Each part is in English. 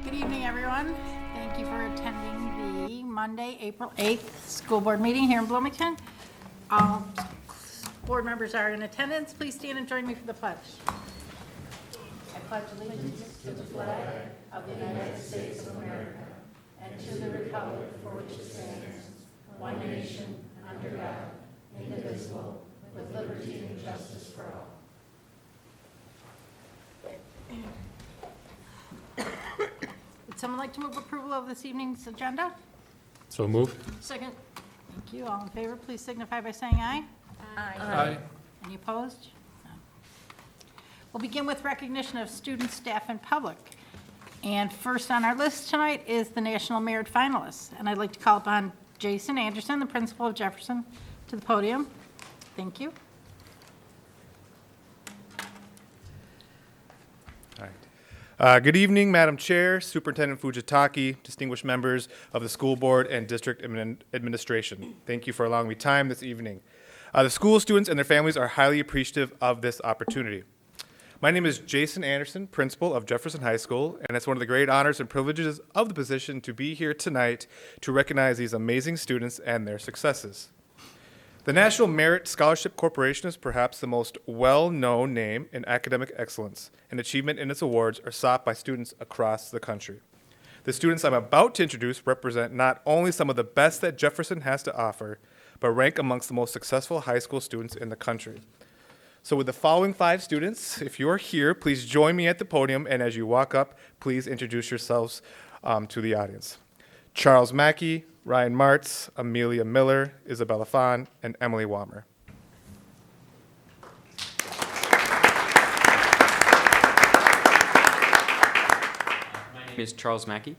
Good evening, everyone. Thank you for attending the Monday, April 8th school board meeting here in Bloomington. All board members are in attendance. Please stand and join me for the pledge. I pledge allegiance to the flag of the United States of America and to the republic for which it stands, one nation, under God, indivisible, with liberty and justice for all. Would someone like to move approval of this evening's agenda? So move. Second. Thank you. All in favor, please signify by saying aye. Aye. Any opposed? No. We'll begin with recognition of students, staff, and public. And first on our list tonight is the National Merit Finalists. And I'd like to call upon Jason Anderson, the principal of Jefferson, to the podium. Thank you. All right. Good evening, Madam Chair, Superintendent Fujitaki, distinguished members of the school board and district administration. Thank you for allowing me time this evening. The school students and their families are highly appreciative of this opportunity. My name is Jason Anderson, principal of Jefferson High School, and it's one of the great honors and privileges of the position to be here tonight to recognize these amazing students and their successes. The National Merit Scholarship Corporation is perhaps the most well-known name in academic excellence, and achievement in its awards are sought by students across the country. The students I'm about to introduce represent not only some of the best that Jefferson has to offer, but rank amongst the most successful high school students in the country. So with the following 5 students, if you are here, please join me at the podium, and as you walk up, please introduce yourselves to the audience. Charles Mackey, Ryan Martz, Amelia Miller, Isabella Fahn, and Emily Wammer. My name is Charles Mackey.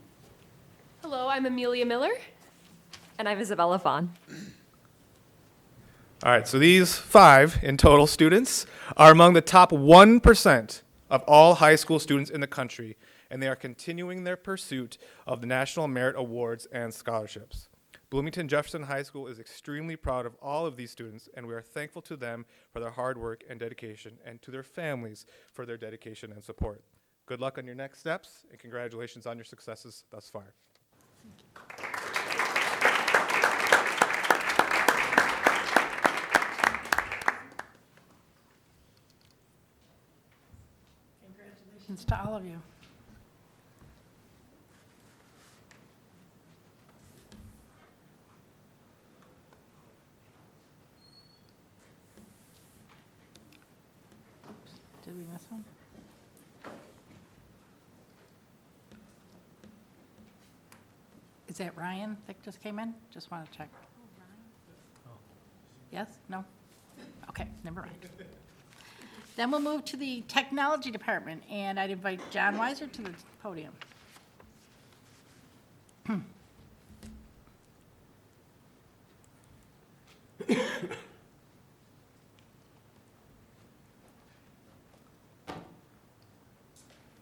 Hello, I'm Amelia Miller. And I'm Isabella Fahn. All right, so these 5 in total students are among the top 1% of all high school students in the country, and they are continuing their pursuit of the National Merit Awards and scholarships. Bloomington Jefferson High School is extremely proud of all of these students, and we are thankful to them for their hard work and dedication, and to their families for their dedication and support. Good luck on your next steps, and congratulations on your successes thus far. Congratulations to all of you. Oops, did we miss one? Is that Ryan that just came in? Just want to check. Yes? No? Okay, never mind. Then we'll move to the technology department, and I'd invite John Weiser to the podium.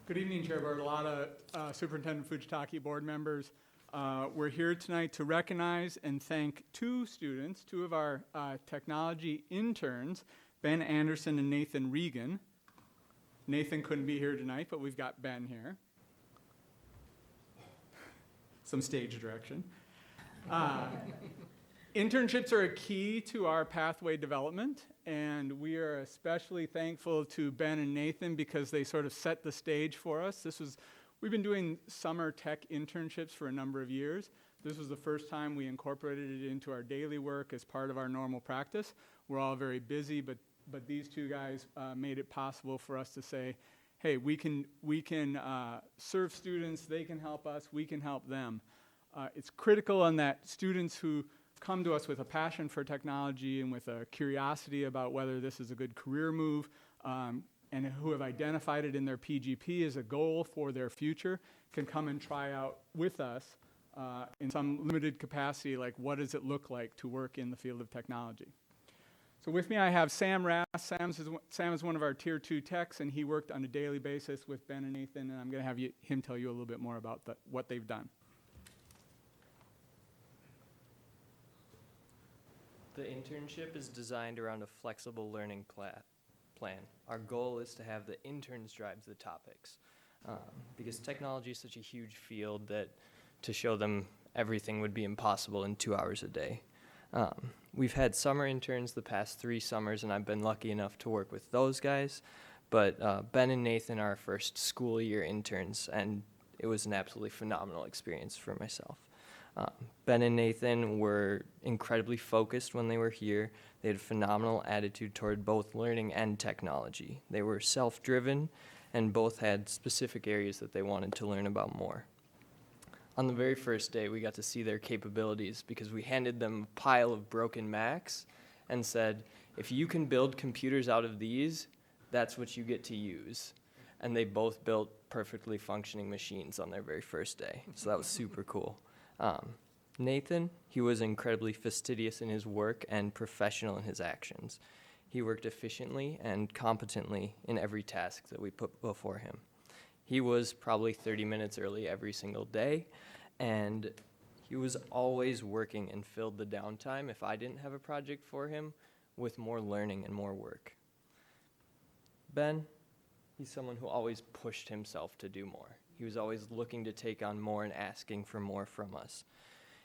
Good evening, Chair Bartolotta, Superintendent Fujitaki, board members. We're here tonight to recognize and thank 2 students, 2 of our technology interns, Ben Anderson and Nathan Regan. Nathan couldn't be here tonight, but we've got Ben here. Some stage direction. Internships are a key to our pathway development, and we are especially thankful to Ben and Nathan because they sort of set the stage for us. We've been doing summer tech internships for a number of years. This was the first time we incorporated it into our daily work as part of our normal practice. We're all very busy, but these 2 guys made it possible for us to say, hey, we can serve students, they can help us, we can help them. It's critical on that students who come to us with a passion for technology and with a curiosity about whether this is a good career move, and who have identified it in their PGP as a goal for their future, can come and try out with us in some limited capacity, like what does it look like to work in the field of technology. So with me I have Sam Rass. Sam is one of our Tier 2 techs, and he worked on a daily basis with Ben and Nathan, and I'm going to have him tell you a little bit more about what they've done. The internship is designed around a flexible learning plan. Our goal is to have the interns drive the topics, because technology is such a huge field that to show them everything would be impossible in 2 hours a day. We've had summer interns the past 3 summers, and I've been lucky enough to work with those guys, but Ben and Nathan are our first school year interns, and it was an absolutely phenomenal experience for myself. Ben and Nathan were incredibly focused when they were here. They had a phenomenal attitude toward both learning and technology. They were self-driven and both had specific areas that they wanted to learn about more. On the very first day, we got to see their capabilities because we handed them a pile of broken Macs and said, if you can build computers out of these, that's what you get to use. And they both built perfectly functioning machines on their very first day. So that was super cool. Nathan, he was incredibly fastidious in his work and professional in his actions. He worked efficiently and competently in every task that we put before him. He was probably 30 minutes early every single day, and he was always working and filled the downtime, if I didn't have a project for him, with more learning and more work. Ben, he's someone who always pushed himself to do more. He was always looking to take on more and asking for more from us.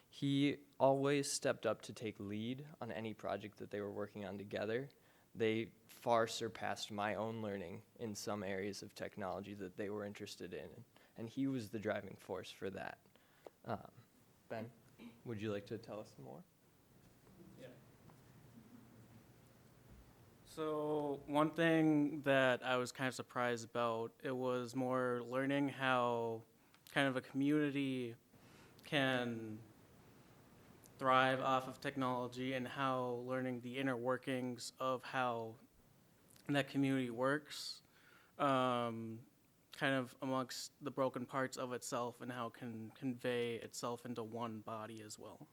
He always stepped up to take lead on any project that they were working on together. They far surpassed my own learning in some areas of technology that they were interested in, and he was the driving force for that. Ben, would you like to tell us some more? So one thing that I was kind of surprised about, it was more learning how kind of a community can thrive off of technology and how learning the inner workings of how that community works, kind of amongst the broken parts of itself and how it can convey itself into one body as well.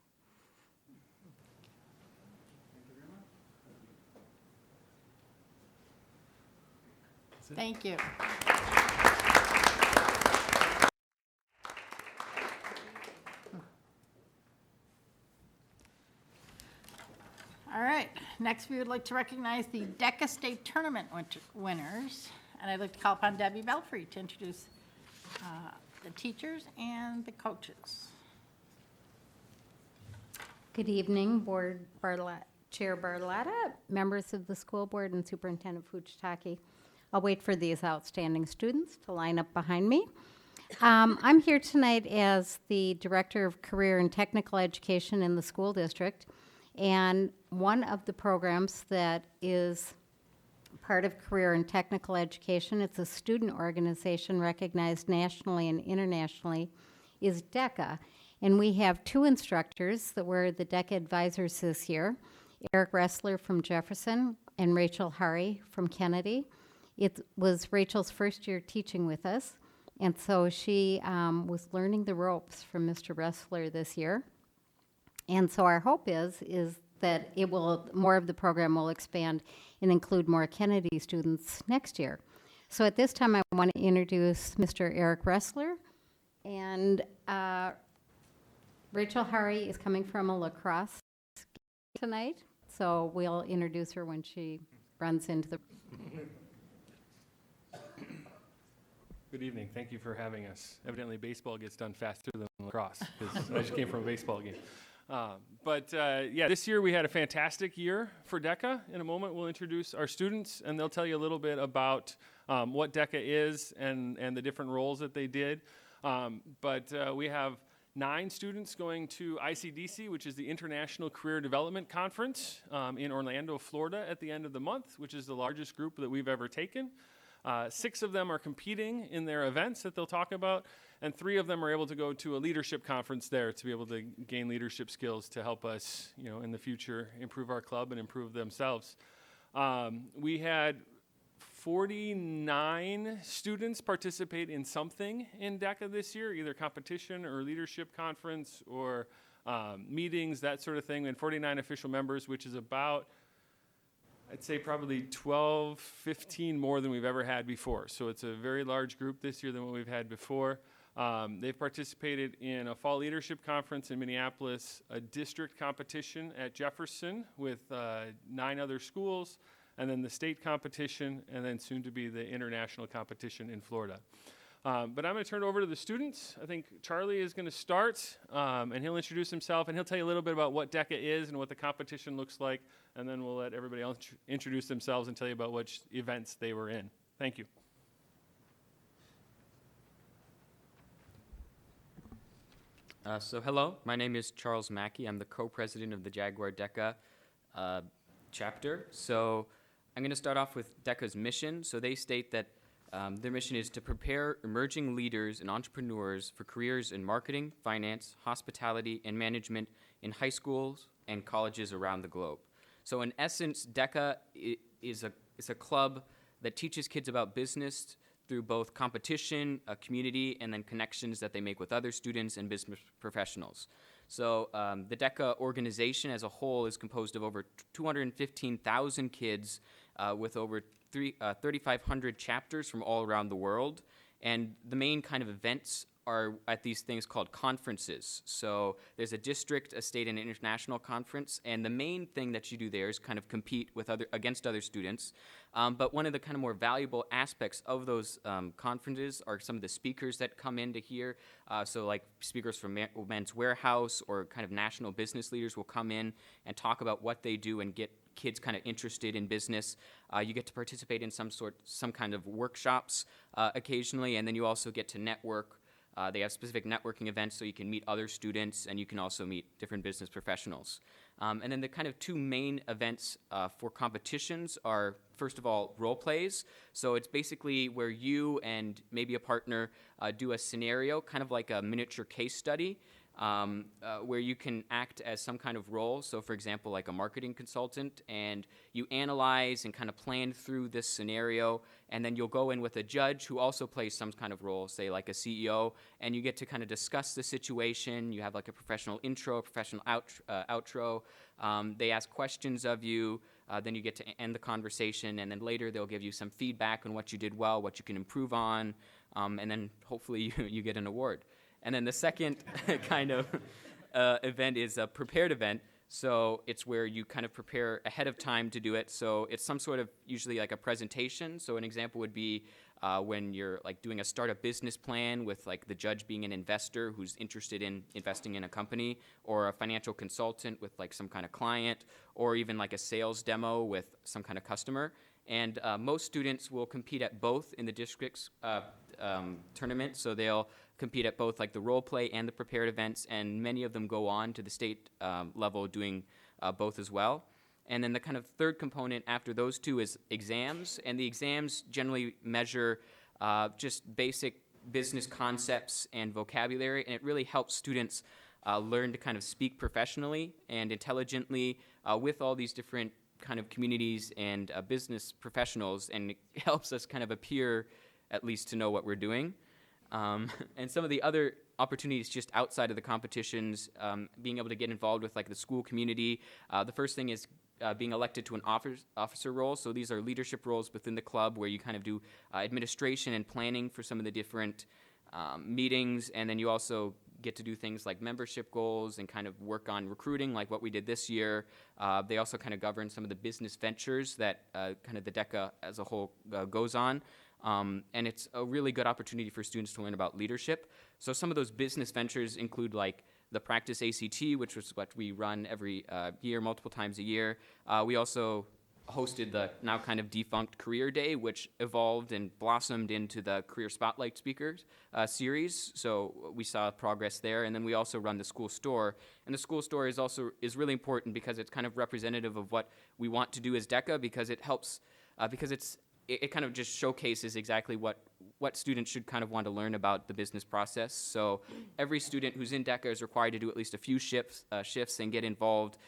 Thank you. All right, next we would like to recognize the DECA State Tournament winners. And I'd like to call upon Debbie Belfry to introduce the teachers and the coaches. Good evening, Chair Bartolotta, members of the school board, and Superintendent Fujitaki. I'll wait for these outstanding students to line up behind me. I'm here tonight as the Director of Career and Technical Education in the school district, and one of the programs that is part of Career and Technical Education, it's a student organization recognized nationally and internationally, is DECA. And we have 2 instructors that were the DECA advisors this year, Eric Ressler from Jefferson and Rachel Hari from Kennedy. It was Rachel's first year teaching with us, and so she was learning the ropes from Mr. Ressler this year. And so our hope is that it will, more of the program will expand and include more Kennedy students next year. So at this time, I want to introduce Mr. Eric Ressler, and Rachel Hari is coming from a lacrosse tonight, so we'll introduce her when she runs into the... Good evening. Thank you for having us. Evidently, baseball gets done faster than lacrosse, because I just came from a baseball game. Yeah, this year we had a fantastic year for DECA. In a moment, we'll introduce our students, and they'll tell you a little bit about what DECA is and the different roles that they did. We have 9 students going to ICDC, which is the International Career Development Conference in Orlando, Florida, at the end of the month, which is the largest group that we've ever taken. 6 of them are competing in their events that they'll talk about, and 3 of them are able to go to a leadership conference there to be able to gain leadership skills to help us, in the future, improve our club and improve themselves. We had 49 students participate in something in DECA this year, either competition or leadership conference or meetings, that sort of thing, and 49 official members, which is about, I'd say probably 12, 15 more than we've ever had before. So it's a very large group this year than what we've had before. They've participated in a fall leadership conference in Minneapolis, a district competition at Jefferson with 9 other schools, and then the state competition, and then soon to be the international competition in Florida. But I'm going to turn it over to the students. I think Charlie is going to start, and he'll introduce himself, and he'll tell you a little bit about what DECA is and what the competition looks like, and then we'll let everybody else introduce themselves and tell you about which events they were in. Thank you. So hello, my name is Charles Mackey. I'm the co-president of the Jaguar DECA chapter. So I'm going to start off with DECA's mission. So they state that their mission is to prepare emerging leaders and entrepreneurs for careers in marketing, finance, hospitality, and management in high schools and colleges around the globe. So in essence, DECA is a club that teaches kids about business through both competition, community, and then connections that they make with other students and business professionals. So the DECA organization as a whole is composed of over 215,000 kids with over 3,500 chapters from all around the world. And the main kind of events are at these things called conferences. So there's a district, a state, and an international conference, and the main thing that you do there is kind of compete with against other students. But one of the kind of more valuable aspects of those conferences are some of the speakers that come in to hear. So like speakers from Men's Warehouse or kind of national business leaders will come in and talk about what they do and get kids kind of interested in business. You get to participate in some kind of workshops occasionally, and then you also get to network. They have specific networking events so you can meet other students and you can also meet different business professionals. And then the kind of 2 main events for competitions are, first of all, role plays. So it's basically where you and maybe a partner do a scenario, kind of like a miniature case study, where you can act as some kind of role. So for example, like a marketing consultant, and you analyze and kind of plan through this scenario, and then you'll go in with a judge who also plays some kind of role, say like a CEO, and you get to kind of discuss the situation. You have like a professional intro, a professional outro. They ask questions of you. Then you get to end the conversation, and then later they'll give you some feedback on what you did well, what you can improve on, and then hopefully you get an award. And then the second kind of event is a prepared event. So it's where you kind of prepare ahead of time to do it. So it's some sort of usually like a presentation. So an example would be when you're like doing a startup business plan with like the judge being an investor who's interested in investing in a company, or a financial consultant with like some kind of client, or even like a sales demo with some kind of customer. And most students will compete at both in the district's tournament. So they'll compete at both like the role play and the prepared events, and many of them go on to the state level doing both as well. And then the kind of third component after those 2 is exams, and the exams generally measure just basic business concepts and vocabulary, and it really helps students learn to kind of speak professionally and intelligently with all these different kind of communities and business professionals, and it helps us kind of appear at least to know what we're doing. And some of the other opportunities just outside of the competitions, being able to get involved with like the school community. The first thing is being elected to an officer role. So these are leadership roles within the club where you kind of do administration and planning for some of the different meetings, and then you also get to do things like membership goals and kind of work on recruiting, like what we did this year. They also kind of govern some of the business ventures that kind of the DECA as a whole goes on. And it's a really good opportunity for students to learn about leadership. So some of those business ventures include like the Practice ACT, which was what we run every year, multiple times a year. We also hosted the now kind of defunct Career Day, which evolved and blossomed into the Career Spotlight Speakers series. So we saw progress there. And then we also run the school store. And the school store is really important because it's kind of representative of what we want to do as DECA, because it helps, because it's it kind of just showcases exactly what students should kind of want to learn about the business process. So every student who's in DECA is required to do at least a few shifts and get involved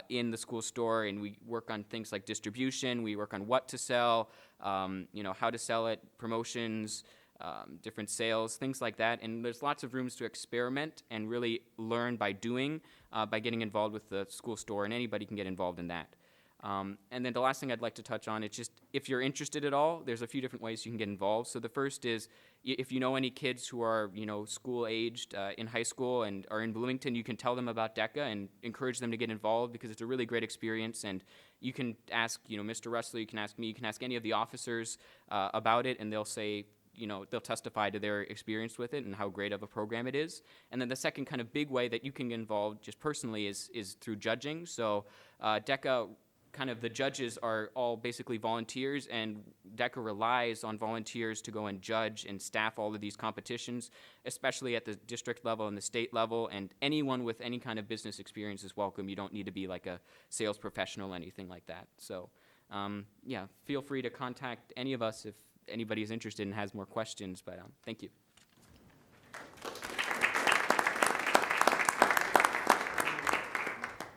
in the school store, and we work on things like distribution, we work on what to sell, how to sell it, promotions, different sales, things like that. And there's lots of rooms to experiment and really learn by doing, by getting involved with the school store, and anybody can get involved in that. And then the last thing I'd like to touch on, it's just if you're interested at all, there's a few different ways you can get involved. So the first is if you know any kids who are, school aged in high school and are in Bloomington, you can tell them about DECA and encourage them to get involved because it's a really great experience. And you can ask, Mr. Russell, you can ask me, you can ask any of the officers about it, and they'll say, they'll testify to their experience with it and how great of a program it is. And then the second kind of big way that you can get involved just personally is through judging. So DECA, kind of the judges are all basically volunteers, and DECA relies on volunteers to go and judge and staff all of these competitions, especially at the district level and the state level, and anyone with any kind of business experience is welcome. You don't need to be like a sales professional or anything like that. So feel free to contact any of us if anybody is interested and has more questions, but thank you.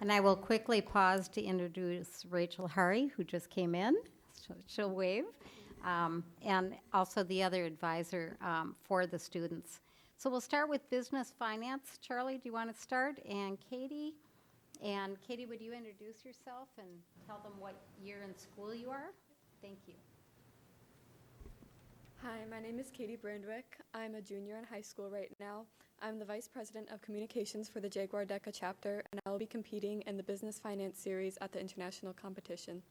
And I will quickly pause to introduce Rachel Hari, who just came in. She'll wave. And also the other advisor for the students. So we'll start with business finance. Charlie, do you want to start? And Katie, would you introduce yourself and tell them what year in school you are? Thank you. Hi, my name is Katie Brandwick. I'm a junior in high school right now. I'm the Vice President of Communications for the Jaguar DECA chapter, and I will be competing in the Business Finance Series at the international competition.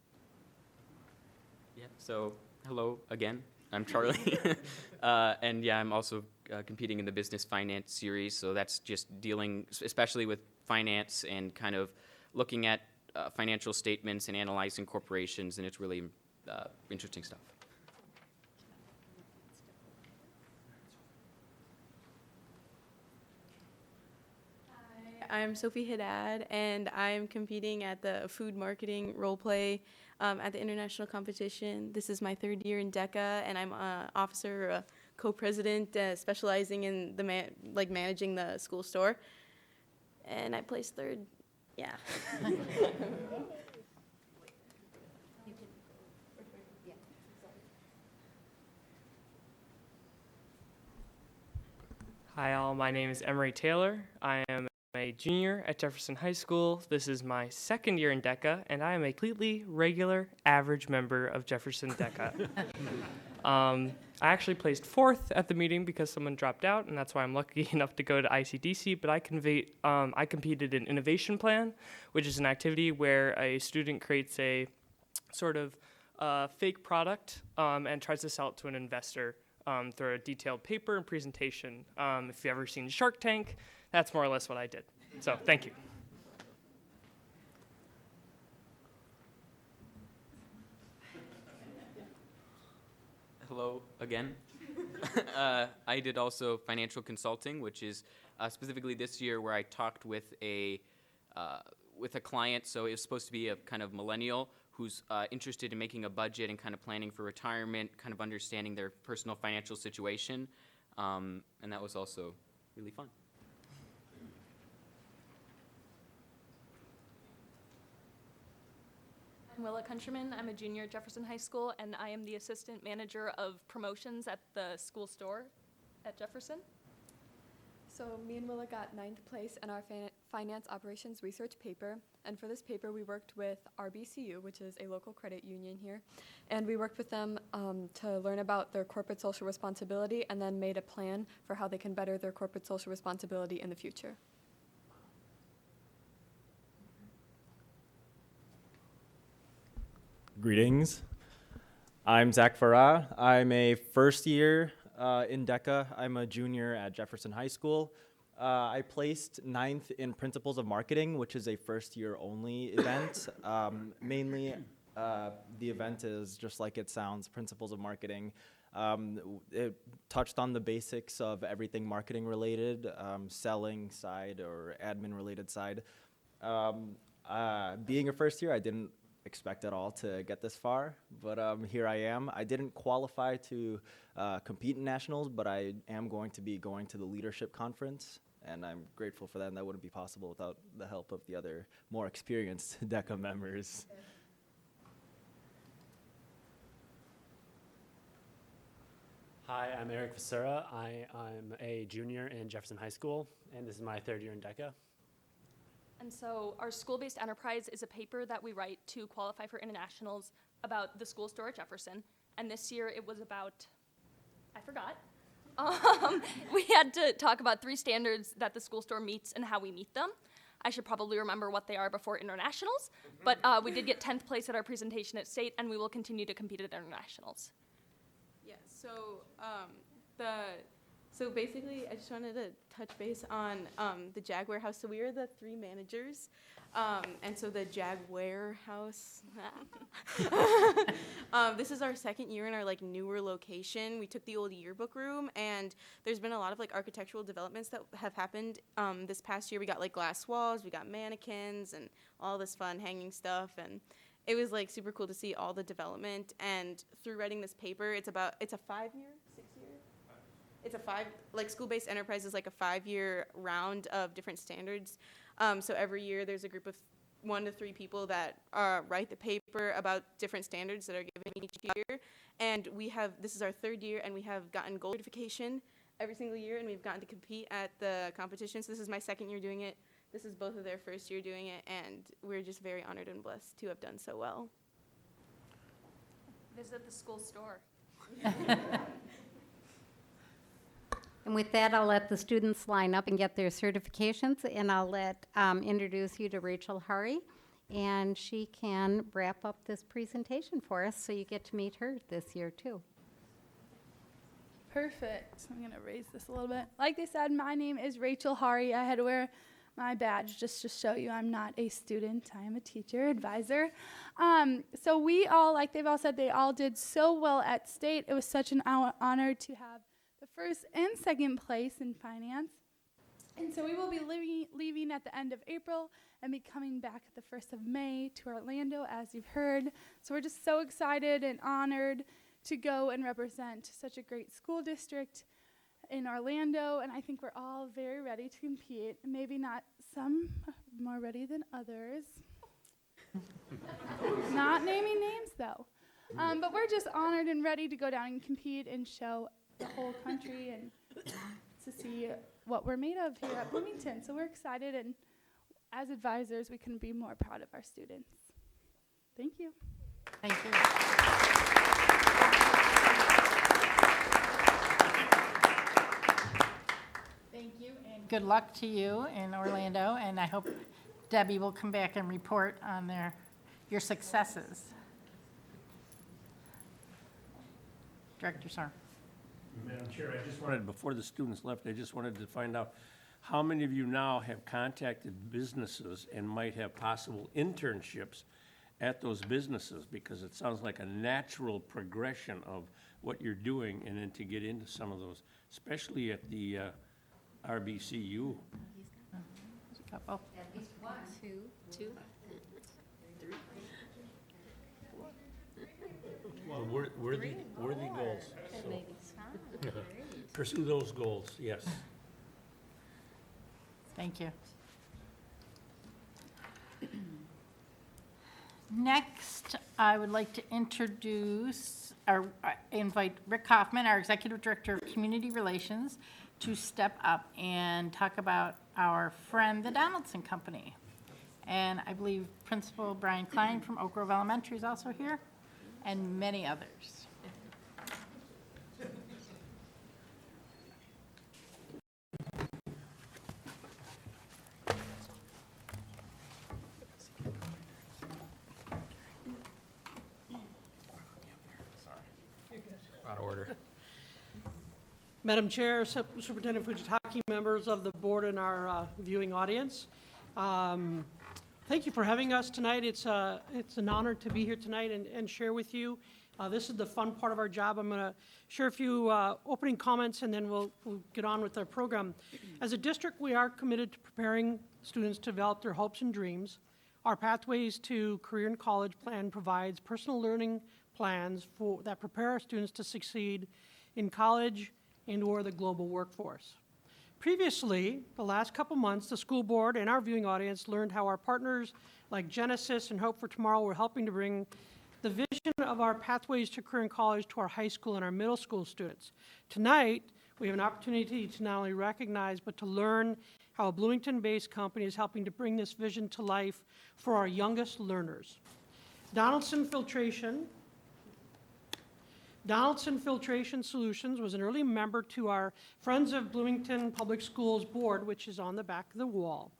Yeah, so hello again. I'm Charlie. And I'm also competing in the Business Finance Series, so that's just dealing especially with finance and kind of looking at financial statements and analyzing corporations, and it's really interesting stuff. I'm Sophie Haddad, and I'm competing at the food marketing role play at the international competition. This is my third year in DECA, and I'm an officer, a co-president, specializing in the managing the school store. And I placed third. Yeah. Hi all, my name is Emery Taylor. I am a junior at Jefferson High School. This is my second year in DECA, and I am a completely regular, average member of Jefferson DECA. I actually placed fourth at the meeting because someone dropped out, and that's why I'm lucky enough to go to ICDC, but I competed in Innovation Plan, which is an activity where a student creates a sort of fake product and tries to sell it to an investor through a detailed paper and presentation. If you've ever seen Shark Tank, that's more or less what I did. So thank you. Hello again. I did also financial consulting, which is specifically this year where I talked with a client. So it was supposed to be a kind of millennial who's interested in making a budget and kind of planning for retirement, kind of understanding their personal financial situation. And that was also really fun. I'm Willa Countryman. I'm a junior at Jefferson High School, and I am the assistant manager of promotions at the school store at Jefferson. So me and Willa got 9th place in our finance operations research paper. And for this paper, we worked with RBCU, which is a local credit union here. And we worked with them to learn about their corporate social responsibility and then made a plan for how they can better their corporate social responsibility in the future. Greetings. I'm Zach Farah. I'm a first year in DECA. I'm a junior at Jefferson High School. I placed 9th in Principles of Marketing, which is a first year only event. Mainly, the event is just like it sounds, Principles of Marketing. It touched on the basics of everything marketing related, selling side or admin related side. Being a first year, I didn't expect at all to get this far, but here I am. I didn't qualify to compete in nationals, but I am going to be going to the leadership conference, and I'm grateful for that, and that wouldn't be possible without the help of the other more experienced DECA members. Hi, I'm Eric Facera. I'm a junior in Jefferson High School, and this is my 3rd year in DECA. And so our school-based enterprise is a paper that we write to qualify for internationals about the school store at Jefferson. And this year it was about, I forgot. We had to talk about 3 standards that the school store meets and how we meet them. I should probably remember what they are before internationals, but we did get 10th place at our presentation at state, and we will continue to compete at internationals. Yeah, so basically, I just wanted to touch base on the Jaguar House. So we are the 3 managers, and so the Jaguar House. This is our 2nd year in our newer location. We took the old yearbook room, and there's been a lot of architectural developments that have happened this past year. We got glass walls, we got mannequins, and all this fun hanging stuff, and it was super cool to see all the development. And through writing this paper, it's a 5-year, 6-year. It's a school-based enterprise is a 5-year round of different standards. So every year there's a group of 1 to 3 people that write the paper about different standards that are given each year. And this is our 3rd year, and we have gotten gold certification every single year, and we've gotten to compete at the competitions. This is my 2nd year doing it. This is both of their 1st year doing it, and we're just very honored and blessed to have done so well. Visit the school store. And with that, I'll let the students line up and get their certifications, and I'll introduce you to Rachel Hari, and she can wrap up this presentation for us, so you get to meet her this year too. Perfect. I'm going to raise this a little bit. Like they said, my name is Rachel Hari. I had to wear my badge just to show you I'm not a student. I am a teacher, advisor. So we all, like they've all said, they all did so well at state. It was such an honor to have the 1st and 2nd place in finance. And so we will be leaving at the end of April and be coming back at the 1st of May to Orlando, as you've heard. So we're just so excited and honored to go and represent such a great school district in Orlando, and I think we're all very ready to compete. Maybe not some more ready than others. Not naming names, though. But we're just honored and ready to go down and compete and show the whole country and to see what we're made of here at Bloomington. So we're excited, and as advisors, we couldn't be more proud of our students. Thank you. Thank you. Thank you, and good luck to you in Orlando, and I hope Debbie will come back and report on your successes. Director Sarn. Madam Chair, I just wanted, before the students left, I just wanted to find out how many of you now have contacted businesses and might have possible internships at those businesses, because it sounds like a natural progression of what you're doing, and then to get into some of those, especially at the RBCU. There's a couple. At least 1, 2, 3. Well, worthy goals. So. Pursue those goals, yes. Thank you. Next, I would like to invite Rick Hoffman, our Executive Director of Community Relations, to step up and talk about our friend, the Donaldson Company. And I believe Principal Brian Klein from Oak Grove Elementary is also here, and many others. Out of order. Madam Chair, Superintendent Fujitaki, members of the board and our viewing audience. Thank you for having us tonight. It's an honor to be here tonight and share with you. This is the fun part of our job. I'm going to share a few opening comments, and then we'll get on with our program. As a district, we are committed to preparing students to develop their hopes and dreams. Our Pathways to Career and College plan provides personal learning plans that prepare our students to succeed in college and/or the global workforce. Previously, the last couple months, the school board and our viewing audience learned how our partners like Genesis and Hope for Tomorrow were helping to bring the vision of our Pathways to Career and College to our high school and our middle school students. Tonight, we have an opportunity to not only recognize, but to learn how a Bloomington-based company is helping to bring this vision to life for our youngest learners. Donaldson Filtration Solutions was an early member to our Friends of Bloomington Public Schools board, which is on the back of the wall.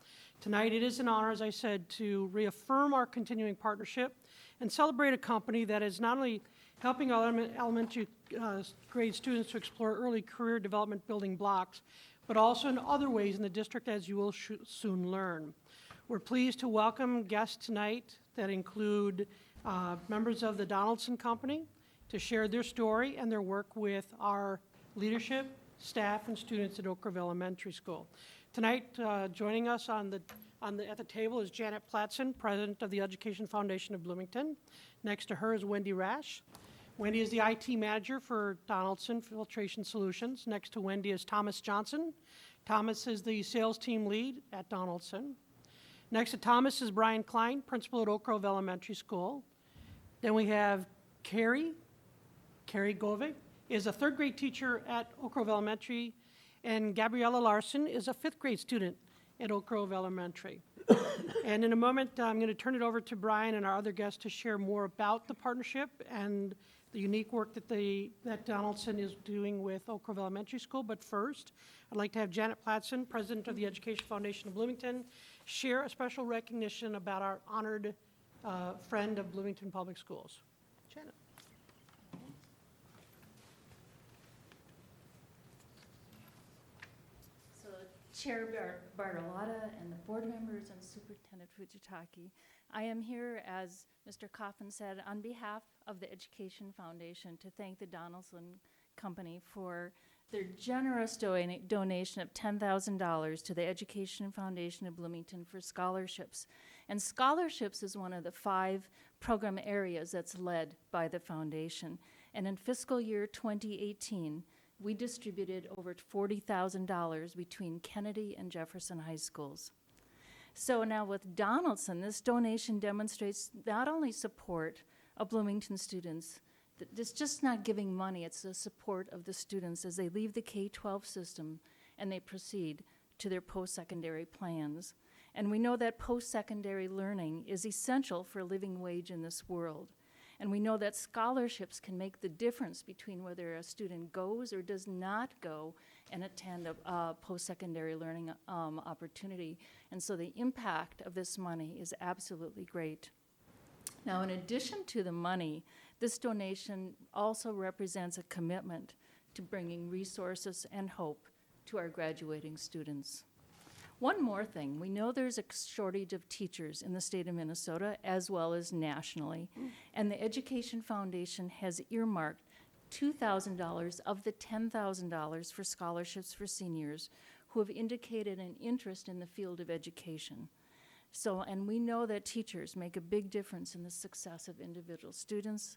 Tonight, it is an honor, as I said, to reaffirm our continuing partnership and celebrate a company that is not only helping elementary grade students to explore early career development building blocks, but also in other ways in the district, as you will soon learn. We're pleased to welcome guests tonight that include members of the Donaldson Company to share their story and their work with our leadership, staff, and students at Oak Grove Elementary School. Tonight, joining us at the table is Janet Platson, President of the Education Foundation of Bloomington. Next to her is Wendy Rash. Wendy is the IT manager for Donaldson Filtration Solutions. Next to Wendy is Thomas Johnson. Thomas is the sales team lead at Donaldson. Next to Thomas is Brian Klein, principal at Oak Grove Elementary School. Then we have Carrie Govig is a third grade teacher at Oak Grove Elementary, and Gabriella Larson is a fifth grade student at Oak Grove Elementary. And in a moment, I'm going to turn it over to Brian and our other guests to share more about the partnership and the unique work that Donaldson is doing with Oak Grove Elementary School. But first, I'd like to have Janet Platson, President of the Education Foundation of Bloomington, share a special recognition about our honored friend of Bloomington Public Schools. Janet. Chair Bartolotta and the board members and Superintendent Fujitaki, I am here, as Mr. Coffin said, on behalf of the Education Foundation to thank the Donaldson Company for their generous donation of $10,000 to the Education Foundation of Bloomington for scholarships. And scholarships is one of the 5 program areas that's led by the foundation. And in fiscal year 2018, we distributed over $40,000 between Kennedy and Jefferson high schools. So now with Donaldson, this donation demonstrates not only support of Bloomington students, it's just not giving money, it's the support of the students as they leave the K-12 system and they proceed to their post-secondary plans. And we know that post-secondary learning is essential for a living wage in this world. And we know that scholarships can make the difference between whether a student goes or does not go and attend a post-secondary learning opportunity. And so the impact of this money is absolutely great. Now, in addition to the money, this donation also represents a commitment to bringing resources and hope to our graduating students. One more thing, we know there's a shortage of teachers in the state of Minnesota as well as nationally, and the Education Foundation has earmarked $2,000 of the $10,000 for scholarships for seniors who have indicated an interest in the field of education. So, and we know that teachers make a big difference in the success of individual students.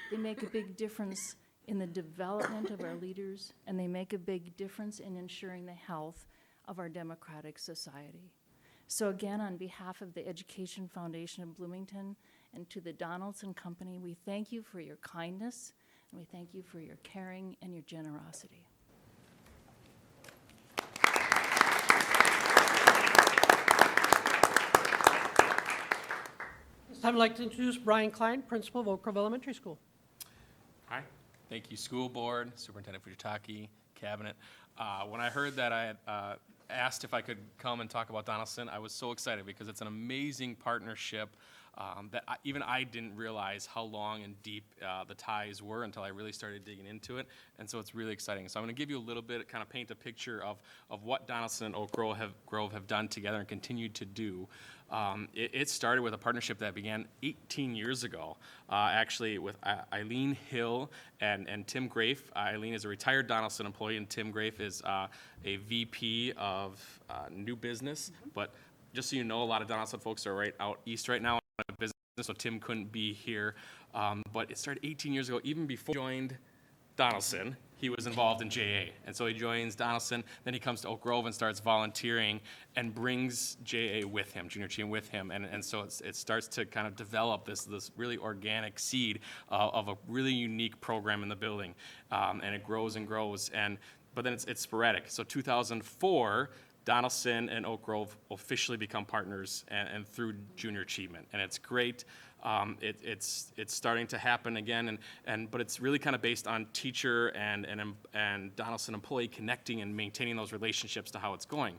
They make a big difference in the development of our leaders, and they make a big difference in ensuring the health of our democratic society. So again, on behalf of the Education Foundation of Bloomington and to the Donaldson Company, we thank you for your kindness, and we thank you for your caring and your generosity. This time I'd like to introduce Brian Klein, principal of Oak Grove Elementary School. Hi. Thank you, school board, Superintendent Fujitaki, cabinet. When I heard that I had asked if I could come and talk about Donaldson, I was so excited because it's an amazing partnership that even I didn't realize how long and deep the ties were until I really started digging into it, and so it's really exciting. So I'm going to give you a little bit, kind of paint a picture of what Donaldson and Oak Grove have done together and continue to do. It started with a partnership that began 18 years ago, actually with Eileen Hill and Tim Grafe. Eileen is a retired Donaldson employee, and Tim Grafe is a VP of new business, but just so you know, a lot of Donaldson folks are right out east right now in business, so Tim couldn't be here. But it started 18 years ago, even before he joined Donaldson, he was involved in JA. And so he joins Donaldson, then he comes to Oak Grove and starts volunteering and brings JA with him, junior team with him. And so it starts to kind of develop this really organic seed of a really unique program in the building. And it grows and grows. But then it's sporadic. So 2004, Donaldson and Oak Grove officially become partners and through junior achievement. And it's great. It's starting to happen again, but it's really kind of based on teacher and Donaldson employee connecting and maintaining those relationships to how it's going.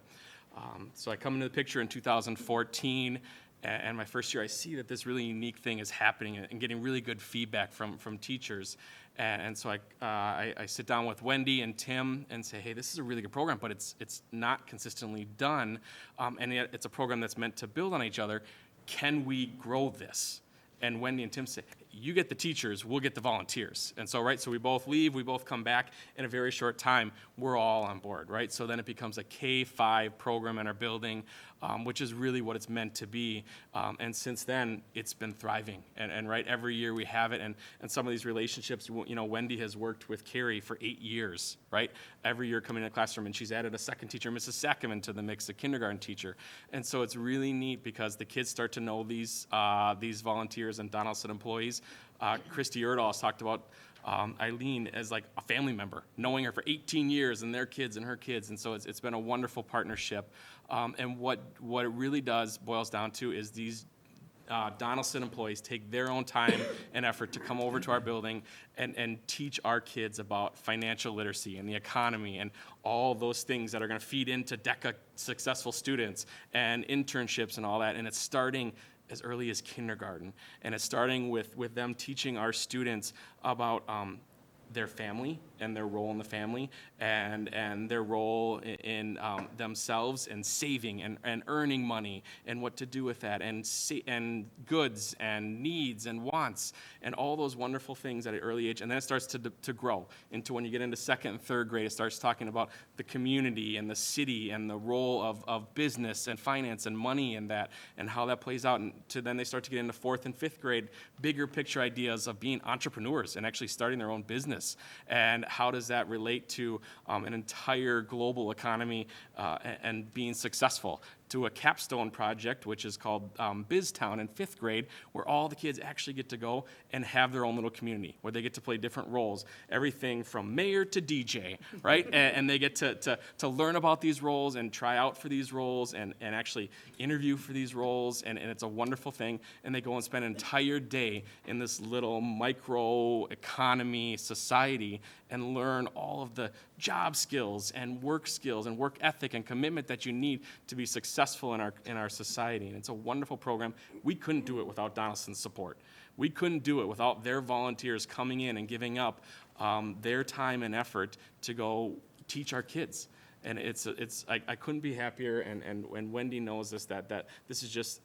So I come into the picture in 2014, and my first year I see that this really unique thing is happening and getting really good feedback from teachers. And so I sit down with Wendy and Tim and say, hey, this is a really good program, but it's not consistently done, and yet it's a program that's meant to build on each other. Can we grow this? And Wendy and Tim say, you get the teachers, we'll get the volunteers. And so, right, so we both leave, we both come back. In a very short time, we're all on board, right? So then it becomes a K-5 program in our building, which is really what it's meant to be. And since then, it's been thriving. And right, every year we have it. And some of these relationships, you know, Wendy has worked with Carrie for 8 years, right? Every year coming in the classroom, and she's added a second teacher, Mrs. Sackerman, to the mix, a kindergarten teacher. And so it's really neat because the kids start to know these volunteers and Donaldson employees. Christy Erdahl has talked about Eileen as like a family member, knowing her for 18 years and their kids and her kids. And so it's been a wonderful partnership. And what it really boils down to is these Donaldson employees take their own time and effort to come over to our building and teach our kids about financial literacy and the economy and all those things that are going to feed into DECA successful students and internships and all that. And it's starting as early as kindergarten. And it's starting with them teaching our students about their family and their role in the family and their role in themselves and saving and earning money and what to do with that and goods and needs and wants and all those wonderful things at an early age. And then it starts to grow into when you get into second and third grade, it starts talking about the community and the city and the role of business and finance and money and that and how that plays out. And then they start to get into fourth and fifth grade, bigger picture ideas of being entrepreneurs and actually starting their own business. And how does that relate to an entire global economy and being successful? To a capstone project, which is called BizTown in fifth grade, where all the kids actually get to go and have their own little community, where they get to play different roles, everything from mayor to DJ, right? and they get to learn about these roles and try out for these roles and actually interview for these roles, and it's a wonderful thing. And they go and spend an entire day in this little micro economy society and learn all of the job skills and work ethic and commitment that you need to be successful in our society. And it's a wonderful program. We couldn't do it without Donaldson's support. We couldn't do it without their volunteers coming in and giving up their time and effort to go teach our kids. And I couldn't be happier, and Wendy knows this, that this is just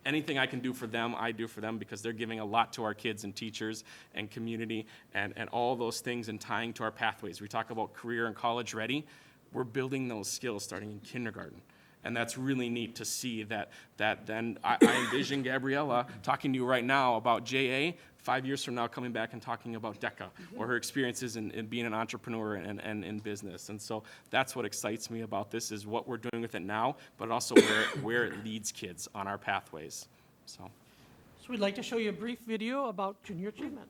anything I can do for them, I do for them, because they're giving a lot to our kids and teachers and community and all those things and tying to our pathways. We talk about career and college ready. We're building those skills starting in kindergarten. And that's really neat to see that then I envision Gabriella talking to you right now about JA, 5 years from now coming back and talking about DECA or her experiences in being an entrepreneur and in business. And so that's what excites me about this, is what we're doing with it now, but also where it leads kids on our pathways. So we'd like to show you a brief video about junior achievement.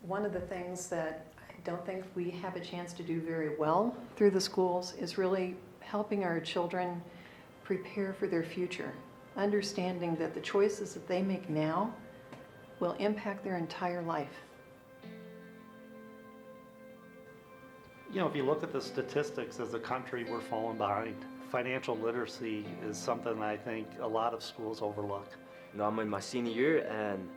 One of the things that I don't think we have a chance to do very well through the schools is really helping our children prepare for their future, understanding that the choices that they make now will impact their entire life. You know, if you look at the statistics as a country, we're falling behind. Financial literacy is something I think a lot of schools overlook. You know, I'm in my senior year and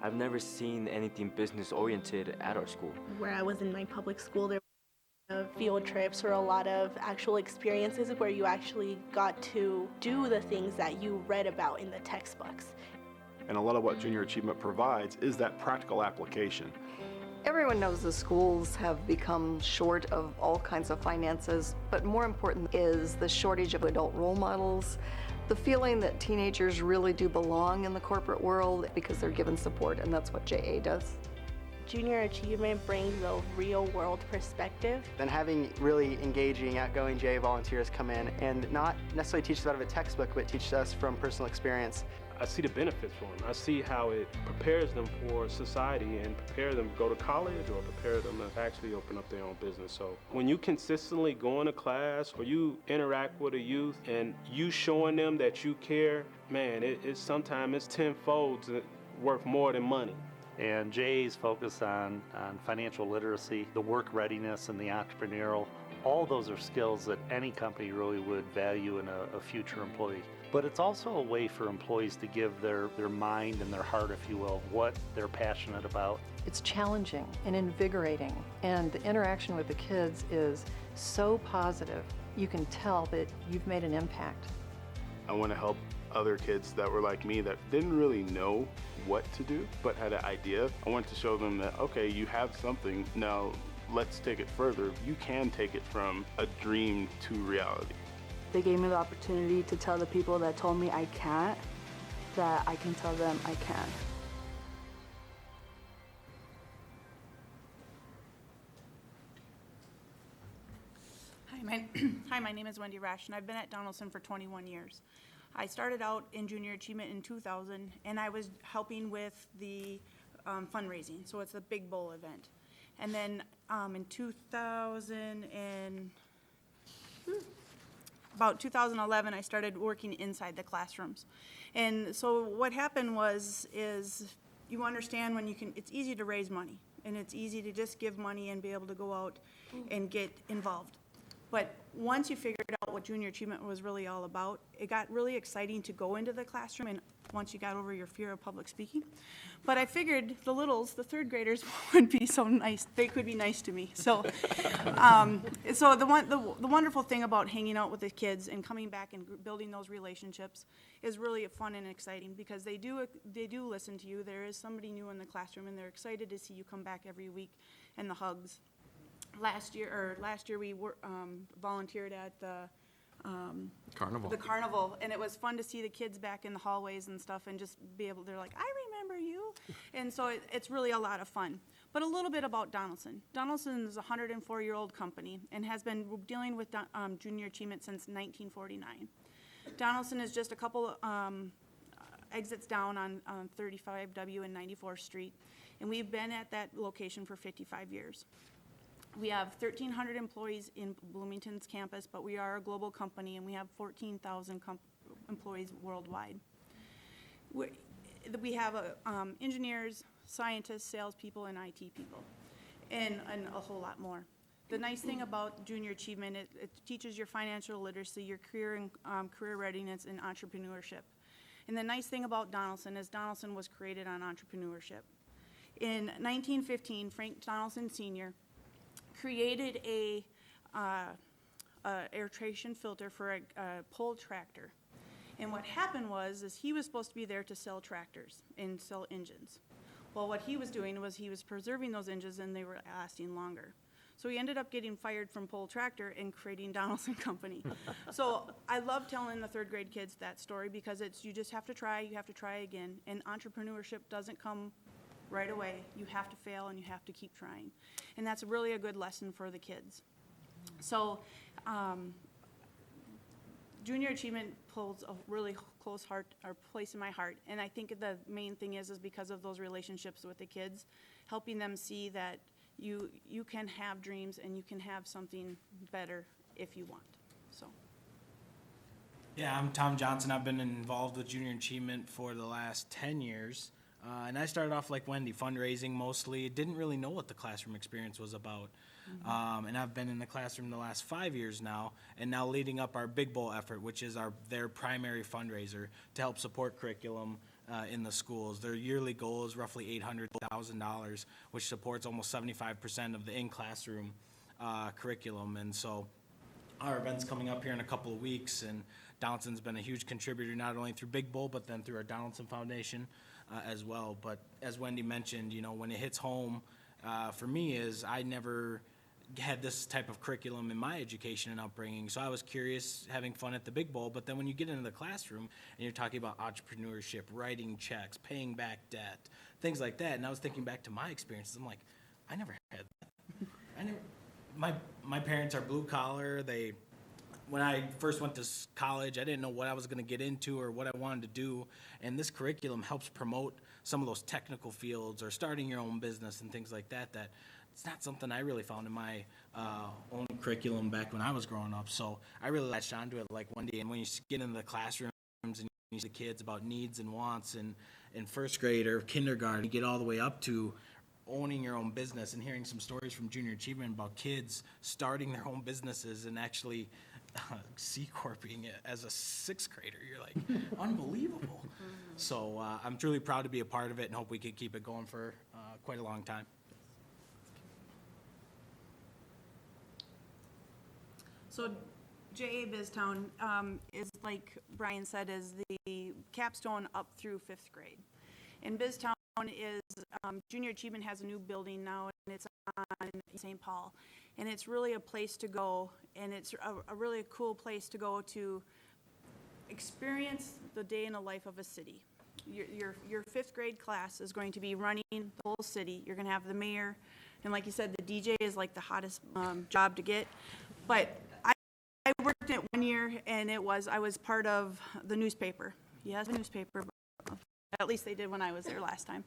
I've never seen anything business-oriented at our school. Where I was in my public school, there were field trips or a lot of actual experiences where you actually got to do the things that you read about in the textbooks. And a lot of what Junior Achievement provides is that practical application. Everyone knows the schools have become short of all kinds of finances, but more important is the shortage of adult role models, the feeling that teenagers really do belong in the corporate world because they're given support, and that's what JA does. Junior achievement brings a real world perspective. Then having really engaging, outgoing JA volunteers come in and not necessarily teach us out of a textbook, but teach us from personal experience. I see the benefits for them. I see how it prepares them for society and prepare them to go to college or prepare them to actually open up their own business. So when you consistently go into class or you interact with a youth and you showing them that you care, man, it's sometimes it's tenfold worth more than money. And JA's focus on financial literacy, the work readiness, and the entrepreneurial, all those are skills that any company really would value in a future employee. But it's also a way for employees to give their mind and their heart, if you will, what they're passionate about. It's challenging and invigorating, and the interaction with the kids is so positive. You can tell that you've made an impact. I want to help other kids that were like me that didn't really know what to do, but had an idea. I want to show them that, okay, you have something, now let's take it further. You can take it from a dream to reality. They gave me the opportunity to tell the people that told me I can't, that I can tell them I can. Hi, my name is Wendy Rash, and I've been at Donaldson for 21 years. I started out in junior achievement in 2000, and I was helping with the fundraising, so it's the Big Bowl event. And then in 2011, I started working inside the classrooms. And so what happened is you understand when it's easy to raise money, and it's easy to just give money and be able to go out and get involved. But once you figured out what junior achievement was really all about, it got really exciting to go into the classroom, and once you got over your fear of public speaking. But I figured the littles, the third graders, would be so nice. They could be nice to me. So, so the wonderful thing about hanging out with the kids and coming back and building those relationships is really fun and exciting because they do listen to you. There is somebody new in the classroom, and they're excited to see you come back every week, and the hugs. Last year we volunteered at the Carnival. The carnival, and it was fun to see the kids back in the hallways and stuff, and just be able. They're like, I remember you, and so it's really a lot of fun. But a little bit about Donaldson. Donaldson is a 104-year-old company and has been dealing with junior achievement since 1949. Donaldson is just a couple exits down on 35W and 94th Street, and we've been at that location for 55 years. We have 1,300 employees in Bloomington's campus, but we are a global company, and we have 14,000 employees worldwide. We have engineers, scientists, salespeople, and IT people, and a whole lot more. The nice thing about junior achievement, it teaches your financial literacy, your career and career readiness, and entrepreneurship. And the nice thing about Donaldson is Donaldson was created on entrepreneurship. In 1915, Frank Donaldson Sr. created a aeration filter for a pull tractor. And what happened is he was supposed to be there to sell tractors and sell engines. Well, what he was doing was he was preserving those engines, and they were lasting longer. So he ended up getting fired from Pull Tractor and creating Donaldson Company. So I love telling the third grade kids that story because you just have to try again. And entrepreneurship doesn't come right away. You have to fail and you have to keep trying. And that's really a good lesson for the kids. So junior achievement pulls a really close place in my heart. And I think the main thing is because of those relationships with the kids, helping them see that you can have dreams and you can have something better if you want. So. Yeah, I'm Tom Johnson. I've been involved with junior achievement for the last 10 years. And I started off like Wendy, fundraising mostly. Didn't really know what the classroom experience was about. Mm-hmm. And I've been in the classroom the last 5 years now, and now leading up our Big Bowl effort, which is their primary fundraiser to help support curriculum in the schools. Their yearly goal is roughly $800,000, which supports almost 75% of the in-classroom curriculum. And so our event's coming up here in a couple of weeks, and Donaldson's been a huge contributor, not only through Big Bowl, but then through our Donaldson Foundation as well. But as Wendy mentioned, when it hits home, for me is I never had this type of curriculum in my education and upbringing. So I was curious, having fun at the big bowl. But then when you get into the classroom and you're talking about entrepreneurship, writing checks, paying back debt, things like that, and I was thinking back to my experiences, I'm like, I never had that. My parents are blue collar. When I first went to college, I didn't know what I was going to get into or what I wanted to do. And this curriculum helps promote some of those technical fields or starting your own business and things like that, that it's not something I really found in my own curriculum back when I was growing up. So I really latched onto it like one day. And when you get into the classrooms and you see the kids about needs and wants in first grade or kindergarten, you get all the way up to owning your own business and hearing some stories from Junior Achievement about kids starting their own businesses and actually C-corping it as a sixth grader. You're like, unbelievable. So I'm truly proud to be a part of it and hope we can keep it going for quite a long time. So JA BizTown is, like Brian said, is the capstone up through 5th grade. And BizTown is, Junior Achievement has a new building now, and it's on St. Paul. And it's really a place to go, and it's a really cool place to go to experience the day in the life of a city. Your 5th grade class is going to be running the whole city. You're going to have the mayor, and like you said, the DJ is like the hottest job to get. But I worked in it one year, and I was part of the newspaper. Yes, the newspaper. At least they did when I was there last time.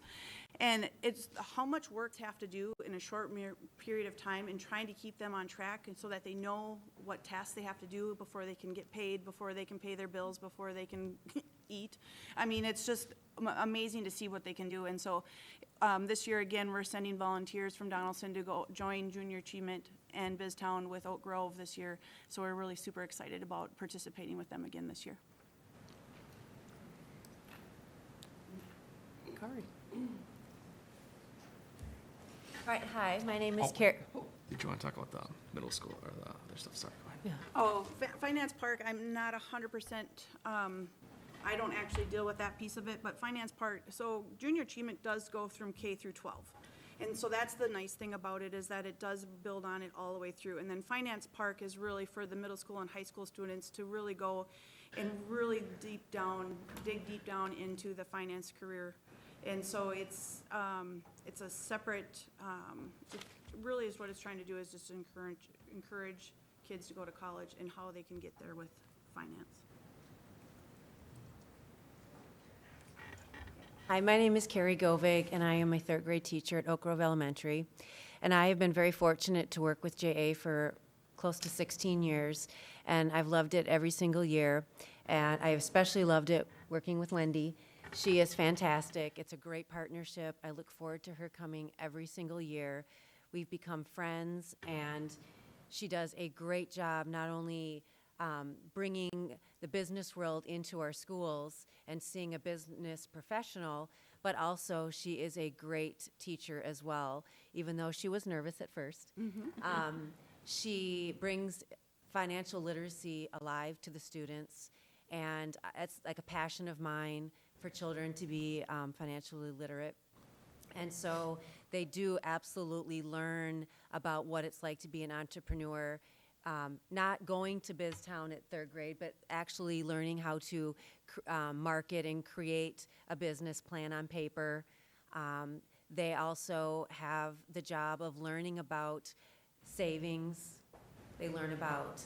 And it's how much work to have to do in a short period of time and trying to keep them on track and so that they know what tasks they have to do before they can get paid, before they can pay their bills, before they can eat. I mean, it's just amazing to see what they can do. And so this year, again, we're sending volunteers from Donaldson to go join Junior Achievement and BizTown with Oak Grove this year. So we're really super excited about participating with them again this year. Kari. All right, hi, my name is Carrie. Did you want to talk about the middle school or the other stuff? Sorry, go ahead. Yeah. Oh, Finance Park, I'm not 100%, I don't actually deal with that piece of it, but Finance Park, so Junior Achievement does go from K through 12. And so that's the nice thing about it, is that it does build on it all the way through. And then Finance Park is really for the middle school and high school students to really go and really dig deep down into the finance career. And so it's a separate, it really is what it's trying to do, is just encourage kids to go to college and how they can get there with finance. Hi, my name is Carrie Govig, and I am a 3rd grade teacher at Oak Grove Elementary. And I have been very fortunate to work with JA for close to 16 years, and I've loved it every single year. And I especially loved it working with Wendy. She is fantastic. It's a great partnership. I look forward to her coming every single year. We've become friends, and she does a great job not only bringing the business world into our schools and seeing a business professional, but also she is a great teacher as well, even though she was nervous at first. She brings financial literacy alive to the students, and it's like a passion of mine for children to be financially literate. And so they do absolutely learn about what it's like to be an entrepreneur, not going to BizTown at 3rd grade, but actually learning how to market and create a business plan on paper. They also have the job of learning about savings. They learn about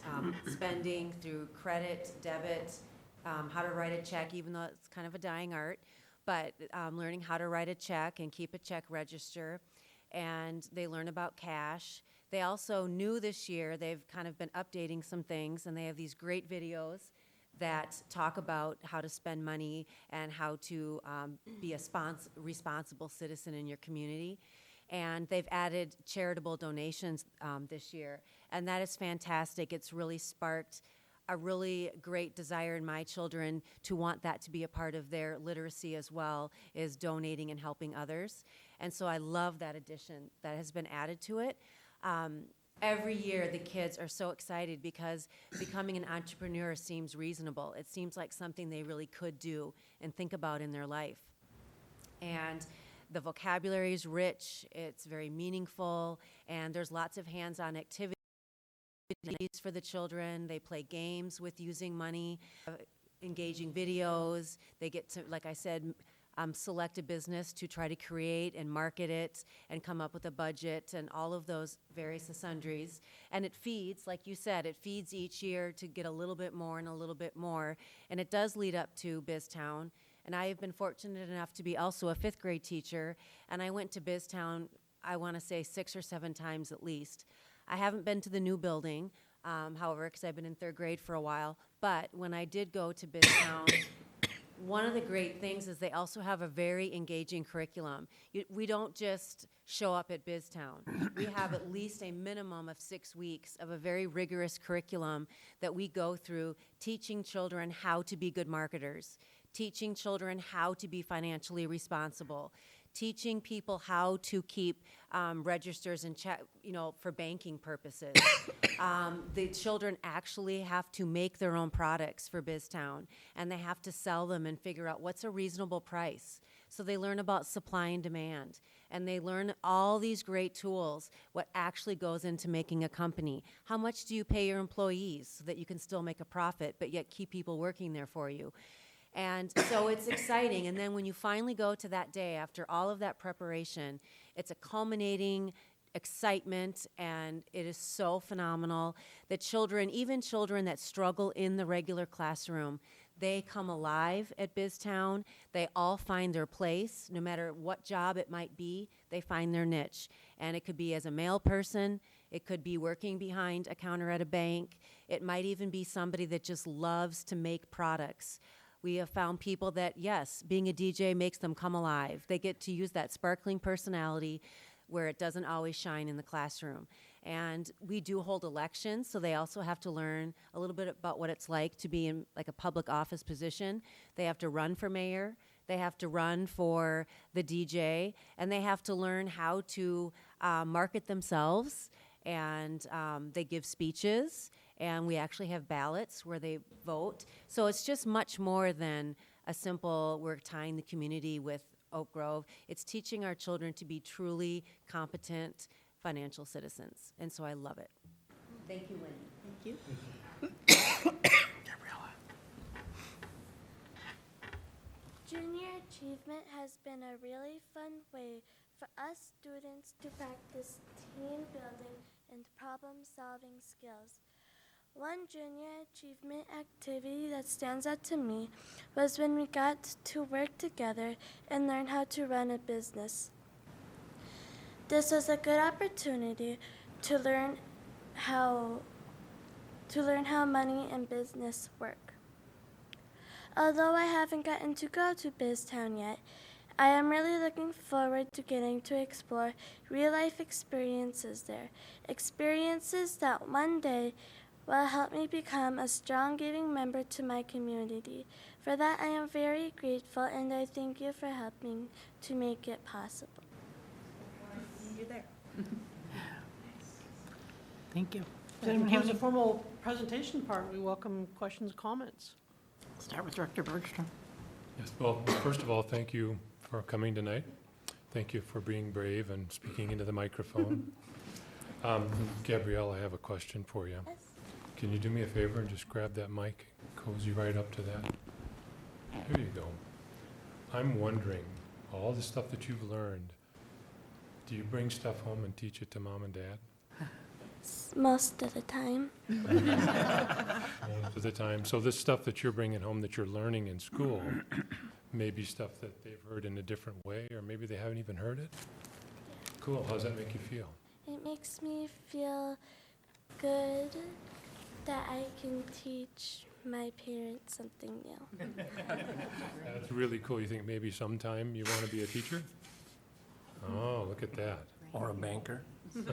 spending through credit, debit, how to write a check, even though it's kind of a dying art, but learning how to write a check and keep a check register. And they learn about cash. They also knew this year, they've kind of been updating some things, and they have these great videos that talk about how to spend money and how to be a responsible citizen in your community. And they've added charitable donations this year, and that is fantastic. It's really sparked a really great desire in my children to want that to be a part of their literacy as well, is donating and helping others. And so I love that addition that has been added to it. Every year the kids are so excited because becoming an entrepreneur seems reasonable. It seems like something they really could do and think about in their life. And The vocabulary is rich, it's very meaningful, and there's lots of hands-on activities for the children. They play games with using money, engaging videos. They get to, like I said, select a business to try to create and market it and come up with a budget and all of those various sundries. And it feeds, like you said, it feeds each year to get a little bit more and a little bit more. And it does lead up to BizTown. And I have been fortunate enough to be also a 5th grade teacher. And I went to BizTown, I want to say 6 or 7 times at least. I haven't been to the new building, however, because I've been in 3rd grade for a while. But when I did go to BizTown, one of the great things is they also have a very engaging curriculum. We don't just show up at BizTown. We have at least a minimum of 6 weeks of a very rigorous curriculum that we go through, teaching children how to be good marketers, teaching children how to be financially responsible, teaching people how to keep registers and check, for banking purposes. The children actually have to make their own products for BizTown, and they have to sell them and figure out what's a reasonable price. So they learn about supply and demand, and they learn all these great tools, what actually goes into making a company. How much do you pay your employees so that you can still make a profit, but yet keep people working there for you? And so it's exciting. And then when you finally go to that day, after all of that preparation, it's a culminating excitement, and it is so phenomenal that children, even children that struggle in the regular classroom, they come alive at BizTown. They all find their place. No matter what job it might be, they find their niche. And it could be as a mail person, it could be working behind a counter at a bank, it might even be somebody that just loves to make products. We have found people that, yes, being a DJ makes them come alive. They get to use that sparkling personality where it doesn't always shine in the classroom. And we do hold elections, so they also have to learn a little bit about what it's like to be in like a public office position. They have to run for mayor, they have to run for the DJ, and they have to learn how to market themselves. And they give speeches, and we actually have ballots where they vote. So it's just much more than a simple, we're tying the community with Oak Grove. It's teaching our children to be truly competent financial citizens. And so I love it. Thank you, Wendy. Thank you. Junior Achievement has been a really fun way for us students to practice team building and problem-solving skills. One Junior Achievement activity that stands out to me was when we got to work together and learn how to run a business. This was a good opportunity to learn how money and business work. Although I haven't gotten to go to BizTown yet, I am really looking forward to getting to explore real-life experiences there, experiences that one day will help me become a strong giving member to my community. For that, I am very grateful, and I thank you for helping to make it possible. You're there. Thank you. Then here's the formal presentation part. We welcome questions, comments. Start with Director Bergstrom. Yes, well, first of all, thank you for coming tonight. Thank you for being brave and speaking into the microphone. Gabrielle, I have a question for you. Yes. Can you do me a favor and just grab that mic, cozy right up to that? There you go. I'm wondering, all the stuff that you've learned, do you bring stuff home and teach it to mom and dad? Most of the time. Most of the time. So this stuff that you're bringing home that you're learning in school may be stuff that they've heard in a different way, or maybe they haven't even heard it? Cool. How does that make you feel? It makes me feel good that I can teach my parents something new. That's really cool. You think maybe sometime you want to be a teacher? Oh, look at that. Or a banker? You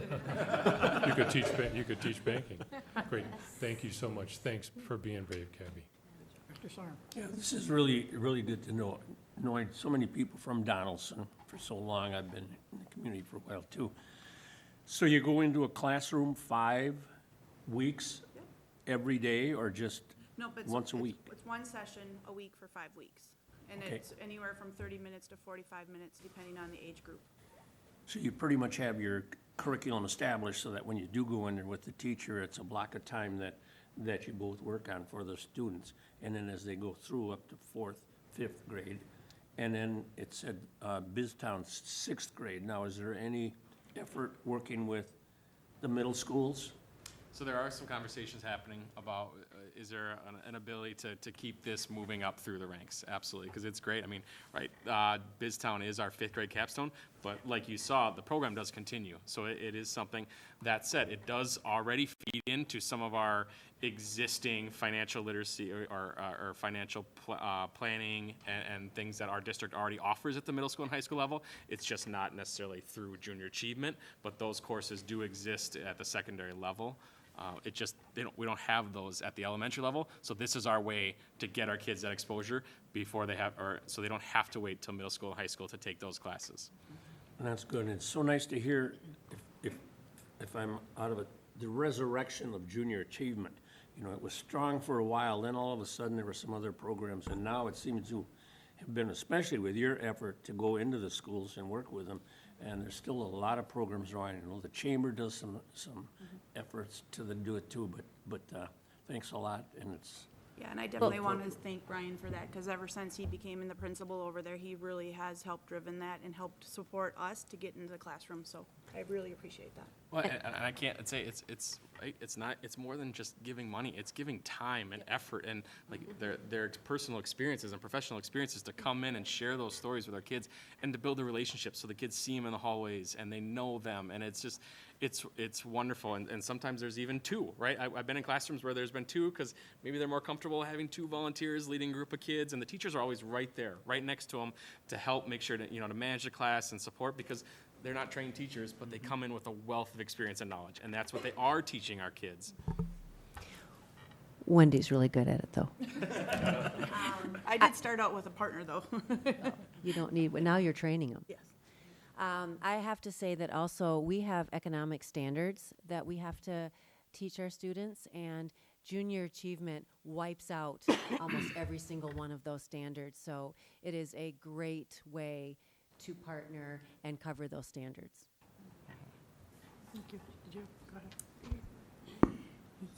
could teach banking. Great. Thank you so much. Thanks for being brave, Cabby. Director Sorm. Yeah, this is really, really good to know, knowing so many people from Donaldson for so long. I've been in the community for a while, too. So you go into a classroom 5 weeks every day, or just Nope, once a week? It's one session a week for 5 weeks. And Okay. it's anywhere from 30 minutes to 45 minutes, depending on the age group. So you pretty much have your curriculum established so that when you do go in there with the teacher, it's a block of time that you both work on for the students. And then as they go through up to 4th, 5th grade, and then it said BizTown's 6th grade. Now, is there any effort working with the middle schools? So there are some conversations happening about, is there an ability to keep this moving up through the ranks? Absolutely, because it's great. I mean, right, BizTown is our 5th grade capstone, but like you saw, the program does continue. So it is something. That said, it does already feed into some of our existing financial literacy or financial planning and things that our district already offers at the middle school and high school level. It's just not necessarily through junior achievement, but those courses do exist at the secondary level. It just, we don't have those at the elementary level, so this is our way to get our kids that exposure before they have, or so they don't have to wait till middle school and high school to take those classes. And that's good. It's so nice to hear, if I'm out of it, the resurrection of junior achievement. You know, it was strong for a while, then all of a sudden there were some other programs, and now it seems to have been, especially with your effort to go into the schools and work with them, and there's still a lot of programs around. You know, the chamber does some efforts to do it too, but thanks a lot, and it's. Yeah, and I definitely want to thank Brian for that, because ever since he became the principal over there, he really has helped driven that and helped support us to get into the classroom, so I really appreciate that. Well, and I can't say it's more than just giving money. It's giving time and effort and like their personal experiences and professional experiences to come in and share those stories with our kids and to build a relationship so the kids see them in the hallways and they know them, and it's just it's wonderful. And sometimes there's even two, right? I've been in classrooms where there's been two because maybe they're more comfortable having two volunteers leading a group of kids, and the teachers are always right there, right next to them to help make sure to manage the class and support, because they're not trained teachers, but they come in with a wealth of experience and knowledge, and that's what they are teaching our kids. Wendy's really good at it, though. I did start out with a partner, though. You don't need, now you're training them. Yes. I have to say that also we have economic standards that we have to teach our students, and junior achievement wipes out almost every single one of those standards. So it is a great way to partner and cover those standards. Thank you. Did you? Go ahead.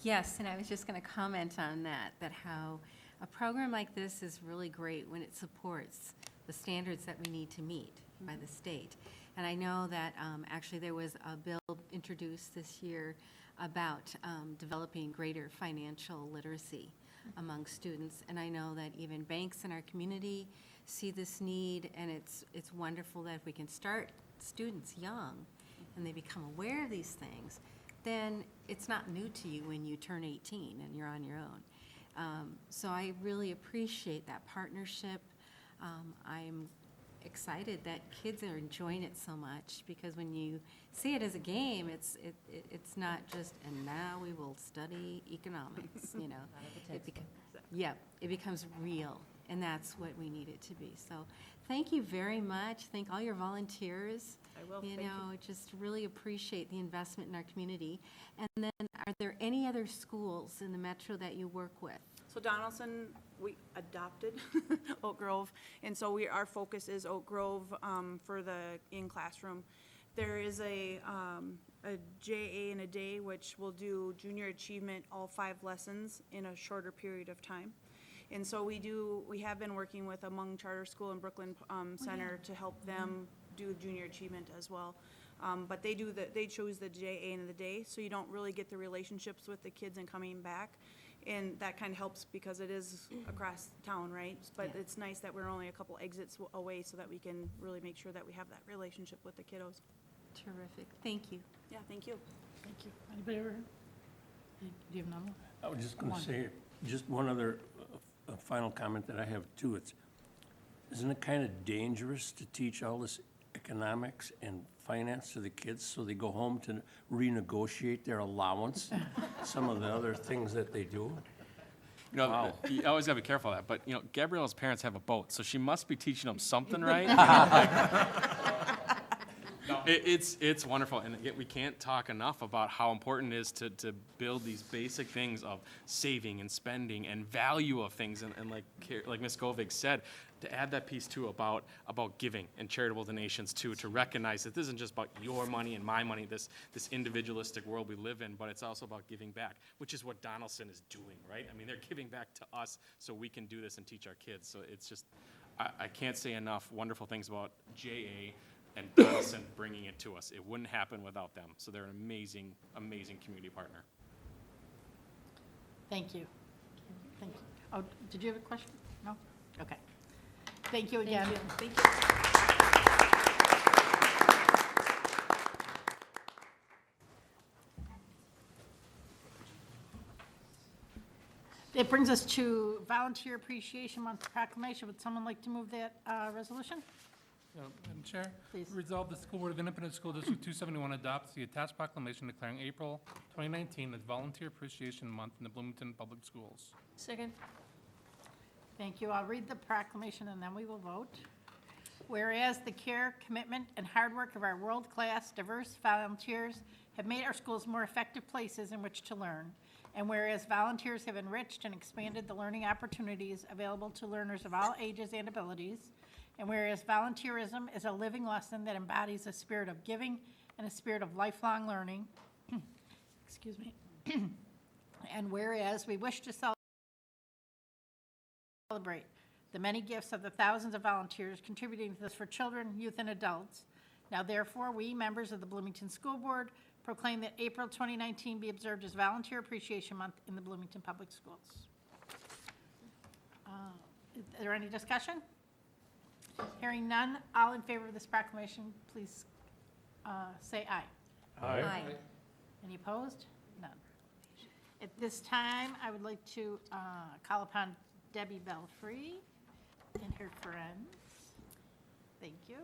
Yes, and I was just going to comment on that how a program like this is really great when it supports the standards that we need to meet by the state. And I know that actually there was a bill introduced this year about developing greater financial literacy among students. And I know that even banks in our community see this need, and it's wonderful that if we can start students young and they become aware of these things, then it's not new to you when you turn 18 and you're on your own. So I really appreciate that partnership. I'm excited that kids are enjoying it so much, because when you see it as a game, it's not just, and now we will study economics, it becomes real, and that's what we need it to be. So thank you very much. Thank all your volunteers. I will. You Thank know, just really appreciate the investment in our community. And then, are there any other schools in the metro that you work with? So Donaldson, we adopted Oak Grove, and so our focus is Oak Grove for the in-classroom. There is a JA in a day, which will do junior achievement, all 5 lessons in a shorter period of time. And so we have been working with a Hmong Charter School in Brooklyn Center to help them do junior achievement as well. But they chose the JA in the day, so you don't really get the relationships with the kids and coming back. And that kind of helps because it is across town, right? But it's nice that we're only a couple exits away so that we can really make sure that we have that relationship with the kiddos. Terrific. Thank you. Yeah, thank you. Thank you. Anybody ever? Do you have another one? I was just going to say, just one other final comment that I have too. Isn't it kind of dangerous to teach all this economics and finance to the kids so they go home to renegotiate their allowance, some of the other things that they do? Wow. You always got to be careful of that. But, Gabrielle's parents have a boat, so she must be teaching them something, right? It's wonderful, and again, we can't talk enough about how important it is to build these basic things of saving and spending and value of things, and like Ms. Govig said, to add that piece too about giving and charitable donations too, to recognize that this isn't just about your money and my money, this individualistic world we live in, but it's also about giving back, which is what Donaldson is doing, right? I mean, they're giving back to us so we can do this and teach our kids. So it's just, I can't say enough wonderful things about JA and Donaldson bringing it to us. It wouldn't happen without them. So they're an amazing, amazing community partner. Thank you. Thank you. Oh, did you have a question? No? Okay. Thank you again. Thank you. It brings us to Volunteer Appreciation Month proclamation. Would someone like to move that resolution? Madam Chair, Please. resolve the School Board of Independent School District 271 adopts the attached proclamation declaring April 2019 as Volunteer Appreciation Month in the Bloomington Public Schools. Second. Thank you. I'll read the proclamation and then we will vote. Whereas the care, commitment, and hard work of our world-class, diverse volunteers have made our schools more effective places in which to learn, and whereas volunteers have enriched and expanded the learning opportunities available to learners of all ages and abilities, and whereas volunteerism is a living lesson that embodies a spirit of giving and a spirit of lifelong learning, excuse me, and whereas we wish to celebrate the many gifts of the thousands of volunteers contributing to this for children, youth, and adults, now therefore, we, members of the Bloomington School Board, proclaim that April 2019 be observed as Volunteer Appreciation Month in the Bloomington Public Schools. Is there any discussion? Hearing none, all in favor of this proclamation, please say aye. Aye. Aye. Any opposed? None. At this time, I would like to call upon Debbie Belfry and her friends. Thank you.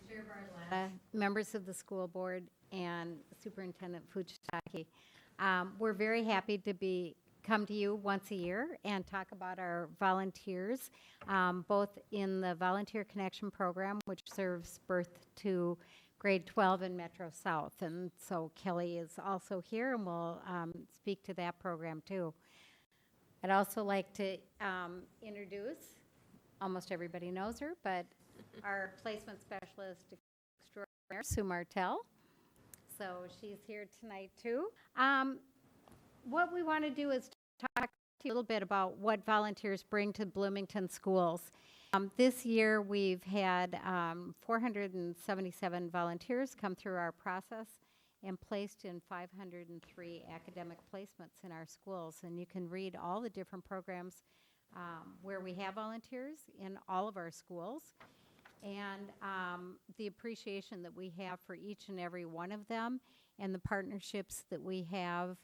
Chair Bartolotta, members of the school board, and Superintendent Fujitaki. We're very happy to come to you once a year and talk about our volunteers, both in the Volunteer Connection Program, which serves birth to grade 12 in Metro South. And so Kelly is also here and will speak to that program too. I'd also like to introduce, almost everybody knows her, but our placement specialist extraordinaire, Sue Martell. So she's here tonight too. What we want to do is talk to you a little bit about what volunteers bring to Bloomington schools. This year we've had 477 volunteers come through our process and placed in 503 academic placements in our schools. And you can read all the different programs where we have volunteers in all of our schools, and the appreciation that we have for each and every one of them, and the partnerships that we have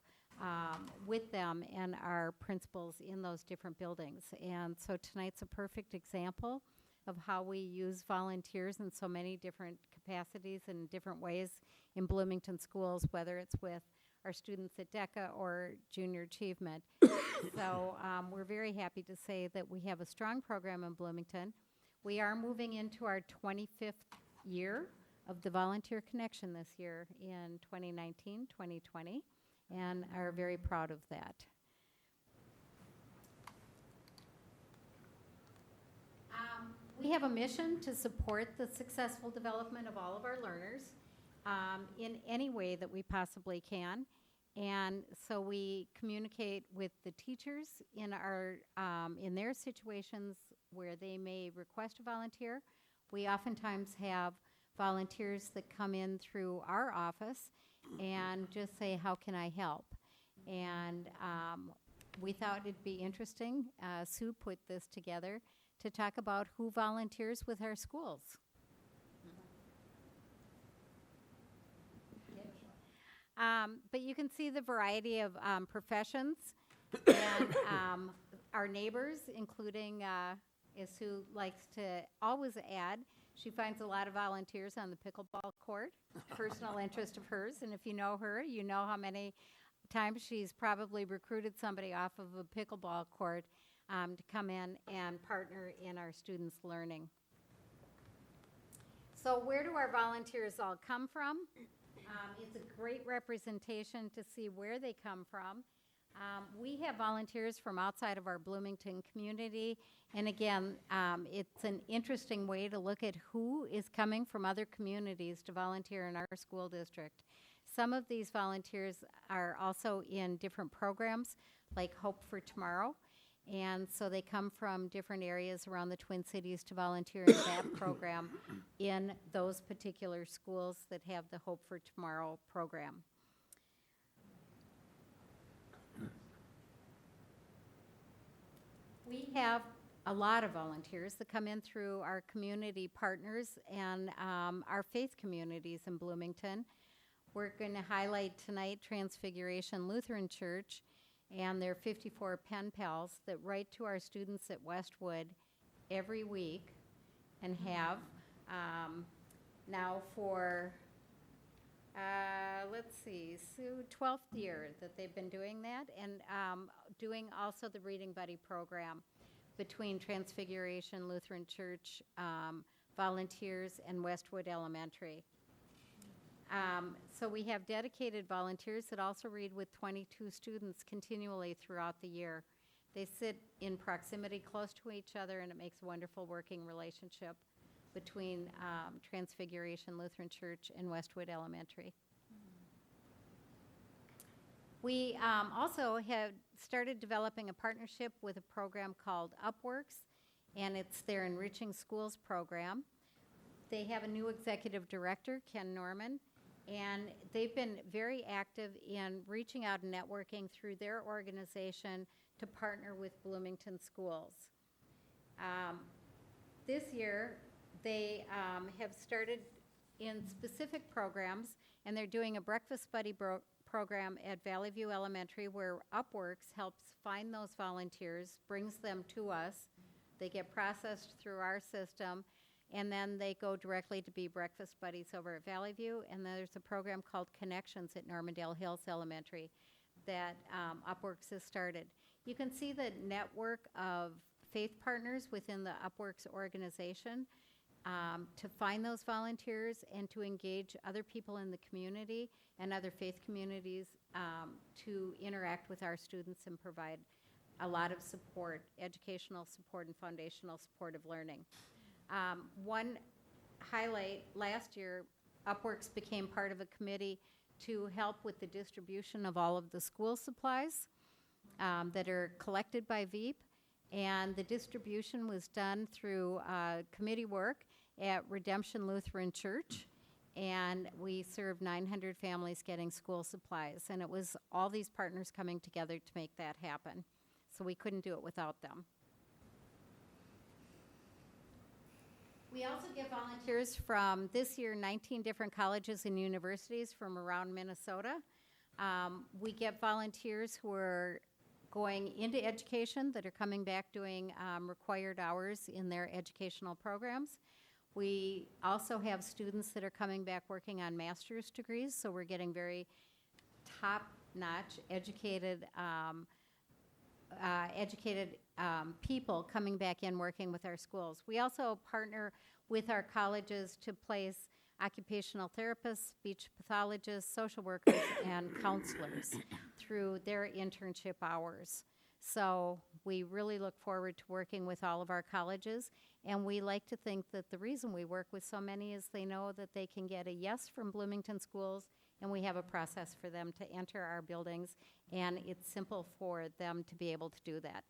with them and our principals in those different buildings. And so tonight's a perfect example of how we use volunteers in so many different capacities and different ways in Bloomington schools, whether it's with our students at DECA or junior achievement. So we're very happy to say that we have a strong program in Bloomington. We are moving into our 25th year of the Volunteer Connection this year in 2019-2020, and are very proud of that. We have a mission to support the successful development of all of our learners in any way that we possibly can. And so we communicate with the teachers in their situations where they may request a volunteer. We oftentimes have volunteers that come in through our office and just say, how can I help? And we thought it'd be interesting, Sue put this together, to talk about who volunteers with our schools. But you can see the variety of professions and our neighbors, including, as Sue likes to always add, she finds a lot of volunteers on the pickleball court, personal interest of hers. And if you know her, you know how many times she's probably recruited somebody off of a pickleball court to come in and partner in our students' learning. So where do our volunteers all come from? It's a great representation to see where they come from. We have volunteers from outside of our Bloomington community. And again, it's an interesting way to look at who is coming from other communities to volunteer in our school district. Some of these volunteers are also in different programs, like Hope for Tomorrow. And so they come from different areas around the Twin Cities to volunteer in that program in those particular schools that have the Hope for Tomorrow program. We have a lot of volunteers that come in through our community partners and our faith communities in Bloomington. We're going to highlight tonight Transfiguration Lutheran Church and their 54 pen pals that write to our students at Westwood every week and have now for, let's see, so 12th year that they've been doing that, and doing also the Reading Buddy program between Transfiguration Lutheran Church volunteers and Westwood Elementary. So we have dedicated volunteers that also read with 22 students continually throughout the year. They sit in proximity close to each other, and it makes a wonderful working relationship between Transfiguration Lutheran Church and Westwood Elementary. We also have started developing a partnership with a program called Upworks, and it's their Enriching Schools program. They have a new executive director, Ken Norman, and they've been very active in reaching out and networking through their organization to partner with Bloomington schools. This year, they have started in specific programs, and they're doing a Breakfast Buddy program at Valley View Elementary, where Upworks helps find those volunteers, brings them to us. They get processed through our system, and then they go directly to be breakfast buddies over at Valley View. And then there's a program called Connections at Normandale Hills Elementary that Upworks has started. You can see the network of faith partners within the Upworks organization to find those volunteers and to engage other people in the community and other faith communities to interact with our students and provide a lot of support, educational support and foundational support of learning. One highlight, last year, Upworks became part of a committee to help with the distribution of all of the school supplies that are collected by Veep. And the distribution was done through committee work at Redemption Lutheran Church. And we served 900 families getting school supplies. And it was all these partners coming together to make that happen. So we couldn't do it without them. We also get volunteers from, this year, 19 different colleges and universities from around Minnesota. We get volunteers who are going into education that are coming back doing required hours in their educational programs. We also have students that are coming back working on master's degrees, so we're getting very top-notch educated people coming back in working with our schools. We also partner with our colleges to place occupational therapists, speech pathologists, social workers, and counselors through their internship hours. So we really look forward to working with all of our colleges, and we like to think that the reason we work with so many is they know that they can get a yes from Bloomington schools, and we have a process for them to enter our buildings, and it's simple for them to be able to do that.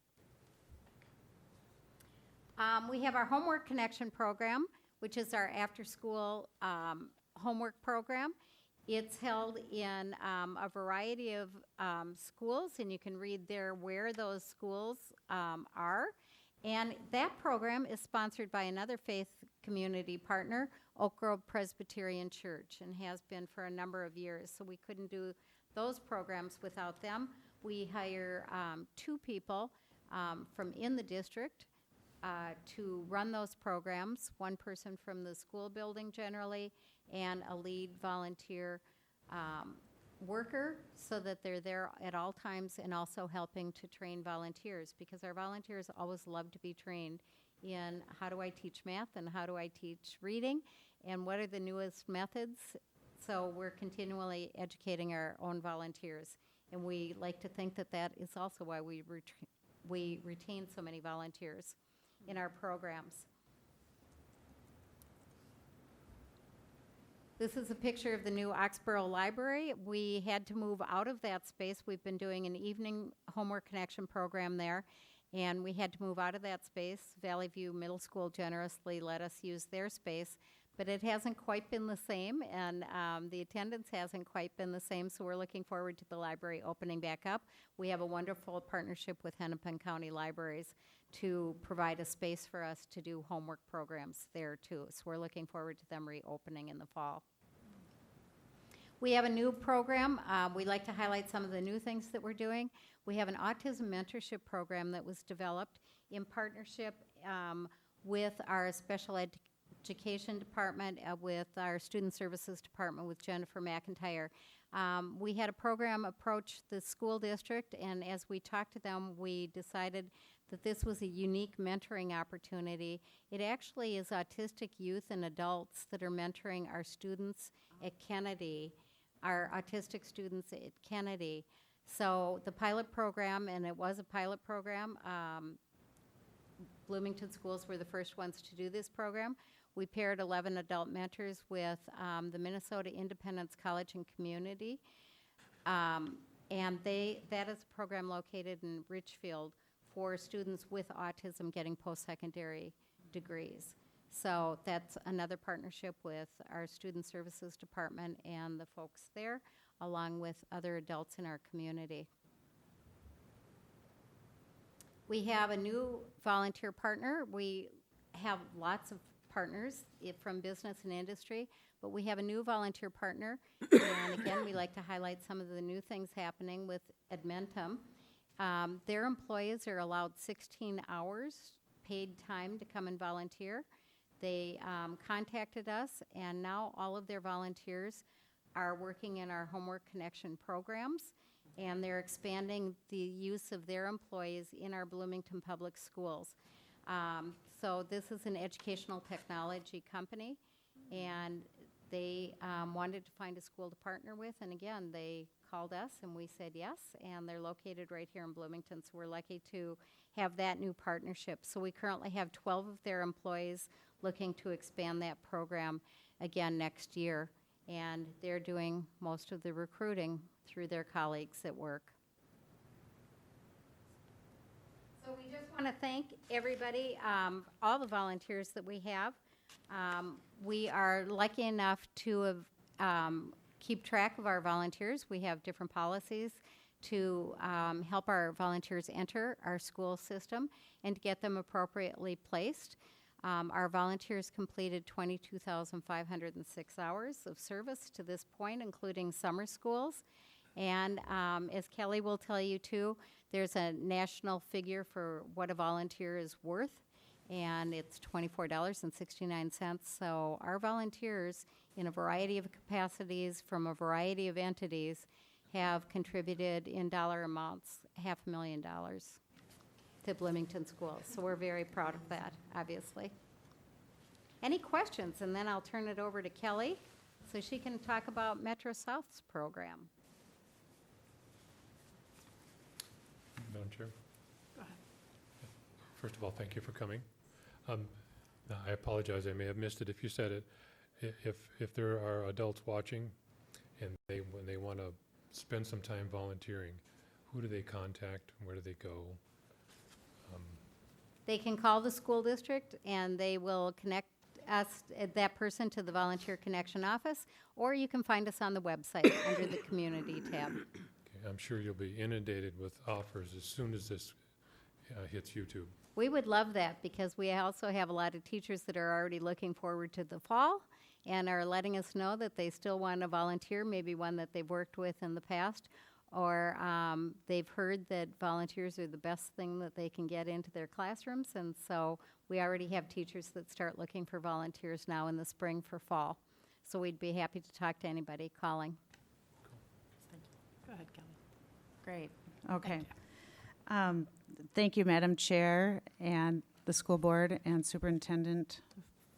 We have our Homework Connection program, which is our after-school homework program. It's held in a variety of schools, and you can read there where those schools are. And that program is sponsored by another faith community partner, Oak Grove Presbyterian Church, and has been for a number of years. So we couldn't do those programs without them. We hire 2 people from in the district to run those programs, one person from the school building generally, and a lead volunteer worker, so that they're there at all times and also helping to train volunteers, because our volunteers always love to be trained in how do I teach math and how do I teach reading, and what are the newest methods. So we're continually educating our own volunteers, and we like to think that that is also why we retain so many volunteers in our programs. This is a picture of the new Oxborough Library. We had to move out of that space. We've been doing an evening homework connection program there, and we had to move out of that space. Valley View Middle School generously let us use their space, but it hasn't quite been the same, and the attendance hasn't quite been the same, so we're looking forward to the library opening back up. We have a wonderful partnership with Hennepin County Libraries to provide a space for us to do homework programs there too. So we're looking forward to them reopening in the fall. We have a new program. We like to highlight some of the new things that we're doing. We have an autism mentorship program that was developed in partnership with our special education department, with our student services department, with Jennifer McIntyre. We had a program approach the school district, and as we talked to them, we decided that this was a unique mentoring opportunity. It actually is autistic youth and adults that are mentoring our students at Kennedy, our autistic students at Kennedy. So the pilot program, and it was a pilot program, Bloomington schools were the first ones to do this program. We paired 11 adult mentors with the Minnesota Independence College and Community. And that is a program located in Richfield for students with autism getting post-secondary degrees. So that's another partnership with our Student Services Department and the folks there, along with other adults in our community. We have a new volunteer partner. We have lots of partners from business and industry, but we have a new volunteer partner. And again, we like to highlight some of the new things happening with Edmentum. Their employees are allowed 16 hours paid time to come and volunteer. They contacted us, and now all of their volunteers are working in our homework connection programs, and they're expanding the use of their employees in our Bloomington Public Schools. So this is an educational technology company, and they wanted to find a school to partner with, and again, they called us and we said yes, and they're located right here in Bloomington, so we're lucky to have that new partnership. So we currently have 12 of their employees looking to expand that program again next year, and they're doing most of the recruiting through their colleagues at work. So we just want to thank everybody, all the volunteers that we have. We are lucky enough to have, keep track of our volunteers. We have different policies to help our volunteers enter our school system and to get them appropriately placed. Our volunteers completed 22,506 hours of service to this point, including summer schools. And as Kelly will tell you too, there's a national figure for what a volunteer is worth, and it's $24.69. So our volunteers in a variety of capacities from a variety of entities have contributed in dollar amounts $500,000 to Bloomington schools. So we're very proud of that, obviously. Any questions? And then I'll turn it over to Kelly so she can talk about Metro South's program. Madam Chair? First of all, thank you for coming. Now, I apologize, I may have missed it if you said it. If there are adults watching and when they want to spend some time volunteering, who do they contact? Where do they go? They can call the school district and they will connect us, that person, to the Volunteer Connection Office, or you can find us on the website under the Community tab. Okay, I'm sure you'll be inundated with offers as soon as this hits YouTube. We would love that because we also have a lot of teachers that are already looking forward to the fall and are letting us know that they still want to volunteer, maybe one that they've worked with in the past, or they've heard that volunteers are the best thing that they can get into their classrooms, and so we already have teachers that start looking for volunteers now in the spring for fall. So we'd be happy to talk to anybody calling. Go ahead, Kelly. Great. Okay. Thank you, Madam Chair, and the school board and superintendent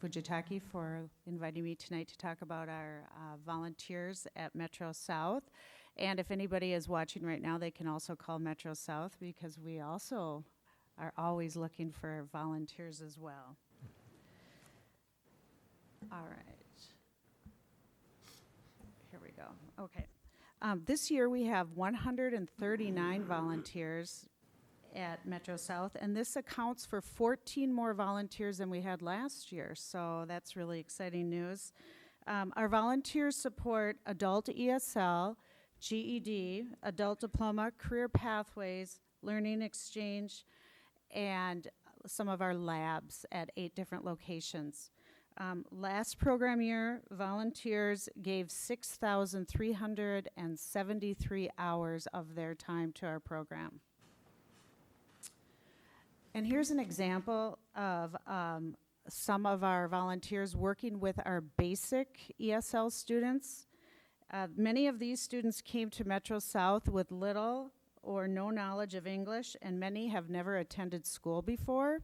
Fujitaki for inviting me tonight to talk about our volunteers at Metro South. And if anybody is watching right now, they can also call Metro South because we also are always looking for volunteers as well. All right. Here we go. Okay. This year we have 139 volunteers at Metro South, and this accounts for 14 more volunteers than we had last year, so that's really exciting news. Our volunteers support adult ESL, GED, adult diploma, career pathways, learning exchange, and some of our labs at 8 different locations. Last program year, volunteers gave 6,373 hours of their time to our program. And here's an example of some of our volunteers working with our basic ESL students. Many of these students came to Metro South with little or no knowledge of English, and many have never attended school before.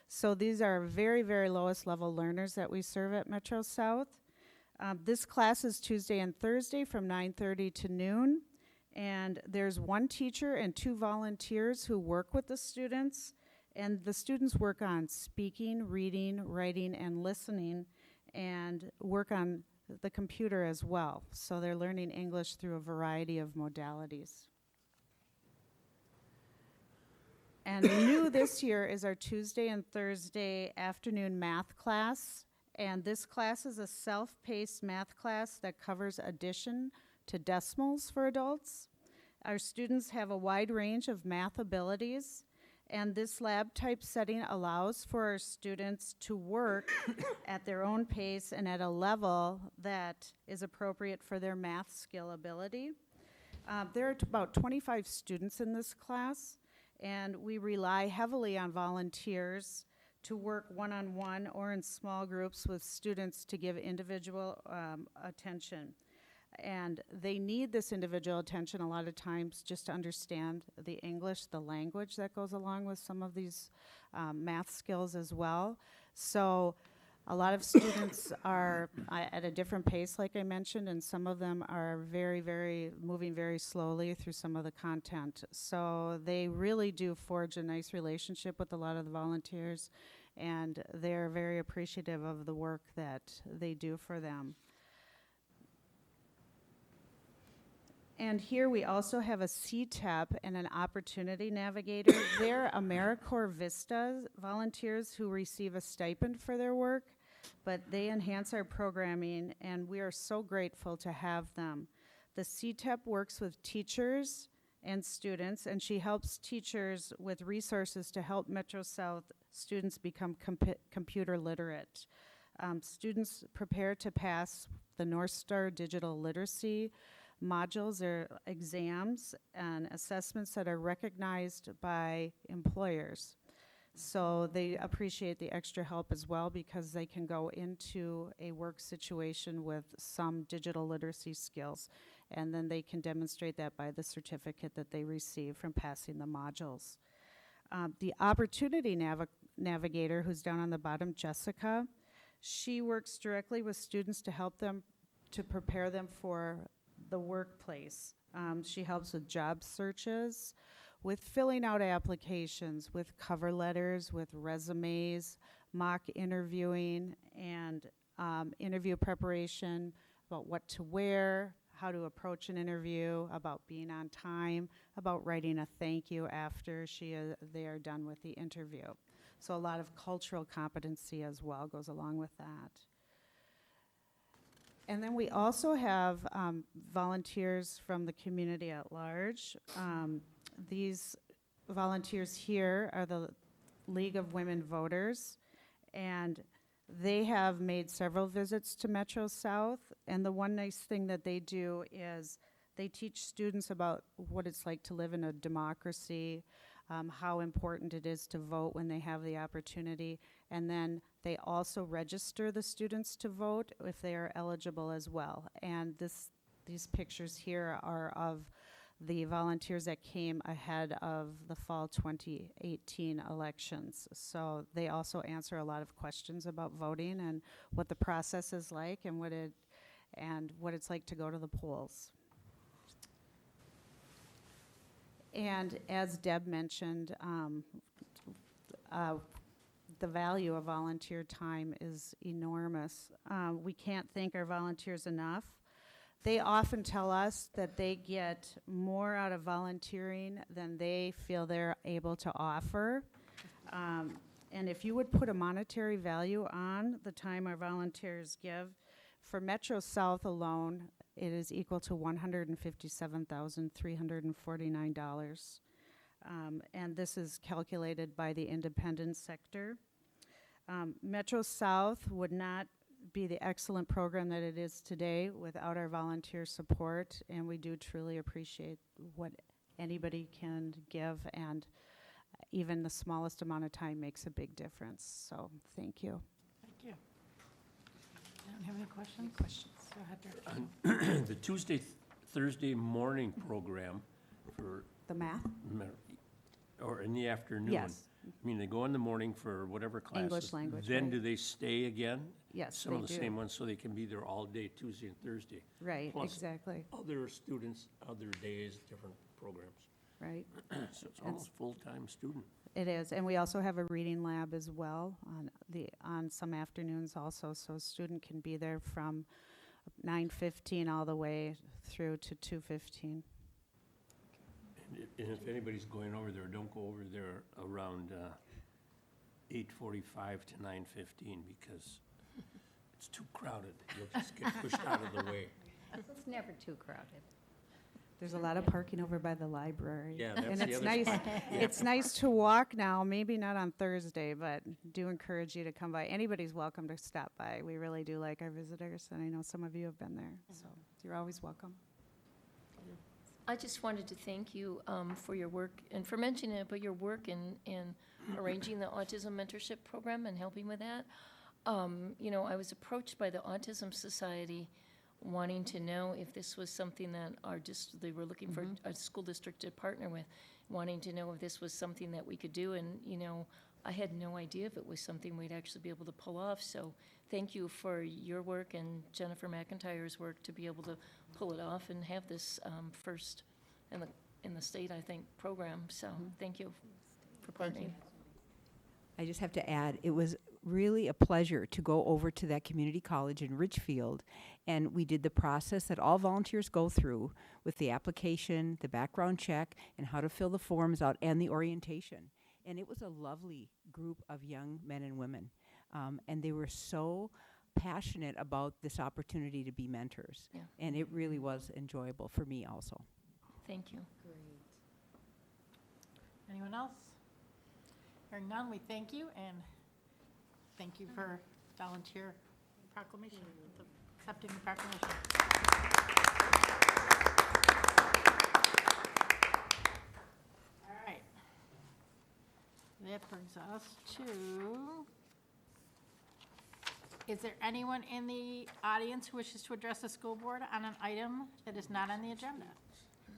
So these are very, very lowest level learners that we serve at Metro South. This class is Tuesday and Thursday from 9:30 to noon. And there's 1 teacher and 2 volunteers who work with the students. And the students work on speaking, reading, writing, and listening, and work on the computer as well. So they're learning English through a variety of modalities. And new this year is our Tuesday and Thursday afternoon math class. And this class is a self-paced math class that covers addition to decimals for adults. Our students have a wide range of math abilities, and this lab type setting allows for our students to work at their own pace and at a level that is appropriate for their math skill ability. There are about 25 students in this class, and we rely heavily on volunteers to work one-on-one or in small groups with students to give individual attention. And they need this individual attention a lot of times just to understand the English, the language that goes along with some of these math skills as well. So a lot of students are at a different pace, like I mentioned, and some of them are moving very slowly through some of the content. So they really do forge a nice relationship with a lot of the volunteers, and they're very appreciative of the work that they do for them. And here we also have a CTEP and an Opportunity Navigator. They're AmeriCorps Vista volunteers who receive a stipend for their work, but they enhance our programming, and we are so grateful to have them. The CTEP works with teachers and students, and she helps teachers with resources to help Metro South students become computer literate. Students prepare to pass the North Star Digital Literacy modules or exams and assessments that are recognized by employers. So they appreciate the extra help as well because they can go into a work situation with some digital literacy skills, and then they can demonstrate that by the certificate that they receive from passing the modules. The Opportunity Navigator, who's down on the bottom, Jessica, she works directly with students to help them to prepare them for the workplace. She helps with job searches, with filling out applications, with cover letters, with resumes, mock interviewing, and interview preparation about what to wear, how to approach an interview, about being on time, about writing a thank you after they are done with the interview. So a lot of cultural competency as well goes along with that. And then we also have volunteers from the community at large. These volunteers here are the League of Women Voters, and they have made several visits to Metro South, and the one nice thing that they do is they teach students about what it's like to live in a democracy, how important it is to vote when they have the opportunity, and then they also register the students to vote if they are eligible as well. And these pictures here are of the volunteers that came ahead of the fall 2018 elections. So they also answer a lot of questions about voting and what the process is like and what it's like to go to the polls. And as Deb mentioned, the value of volunteer time is enormous. We can't thank our volunteers enough. They often tell us that they get more out of volunteering than they feel they're able to offer. And if you would put a monetary value on the time our volunteers give, for Metro South alone, it is equal to $157,349. And this is calculated by the independent sector. Metro South would not be the excellent program that it is today without our volunteer support, and we do truly appreciate what anybody can give, and even the smallest amount of time makes a big difference. So thank you. Thank you. I don't have any questions? Go ahead, Director. The Tuesday, Thursday morning program for The math? or in the afternoon. Yes. I mean, they go in the morning for whatever classes. English language, Then right. do they stay again? Yes, Some they of the do. same ones, so they can be there all day, Tuesday and Thursday. Right, Plus exactly. other students, other days, different programs. Right. So it's almost full-time student. It is, and we also have a reading lab as well on some afternoons also, so a student can be there from 9:15 all the way through to 2:15. And if anybody's going over there, don't go over there around 8:45 to 9:15 because it's too crowded. You'll just get pushed out of the way. It's never too crowded. There's a lot of parking over by the library. Yeah, that's and the it's other nice. spot. Yeah. It's nice to walk now. Maybe not on Thursday, but do encourage you to come by. Anybody's welcome to stop by. We really do like our visitors, and I know some of you have been there, so you're always welcome. I just wanted to thank you for your work, and for mentioning it, but your work in arranging the Autism Mentorship Program and helping with that. You know, I was approached by the Autism Society wanting to know if this was something that they were looking for a school district to partner with, wanting to know if this was something that we could do, and, you know, I had no idea if it was something we'd actually be able to pull off, so thank you for your work and Jennifer McIntyre's work to be able to pull it off and have this first in the state, I think, program, so thank you for partnering. I just have to add, it was really a pleasure to go over to that community college in Richfield, and we did the process that all volunteers go through with the application, the background check, and how to fill the forms out, and the orientation. And it was a lovely group of young men and women, and they were so passionate about this opportunity to be mentors. Yeah. And it really was enjoyable for me also. Thank you. Great. Anyone else? Hearing none, we thank you, and thank you for volunteer proclamation, accepting the proclamation. All right. That brings us to, is there anyone in the audience who wishes to address the school board on an item that is not on the agenda?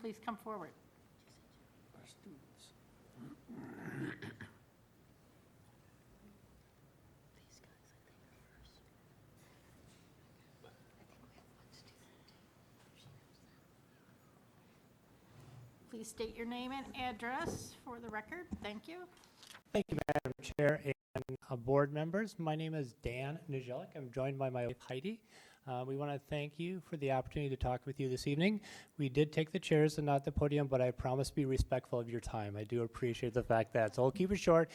Please come forward. Our students. Please state your name and address for the record. Thank you. Thank you, Madam Chair and board members. My name is Dan Nijelik. I'm joined by my wife, Heidi. We want to thank you for the opportunity to talk with you this evening. We did take the chairs and not the podium, but I promise to be respectful of your time. I do appreciate the fact that, so I'll keep it short.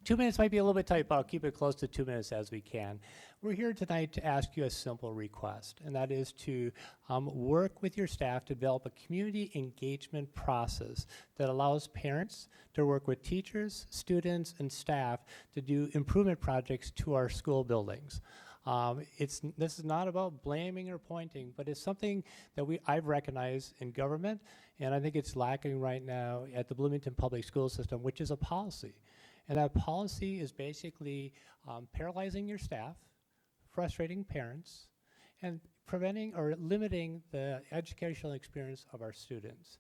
2 minutes might be a little bit tight, but I'll keep it close to 2 minutes as we can. We're here tonight to ask you a simple request, and that is to work with your staff to develop a community engagement process that allows parents to work with teachers, students, and staff to do improvement projects to our school buildings. This is not about blaming or pointing, but it's something that I've recognized in government, and I think it's lacking right now at the Bloomington Public School System, which is a policy. And that policy is basically paralyzing your staff, frustrating parents, and preventing or limiting the educational experience of our students.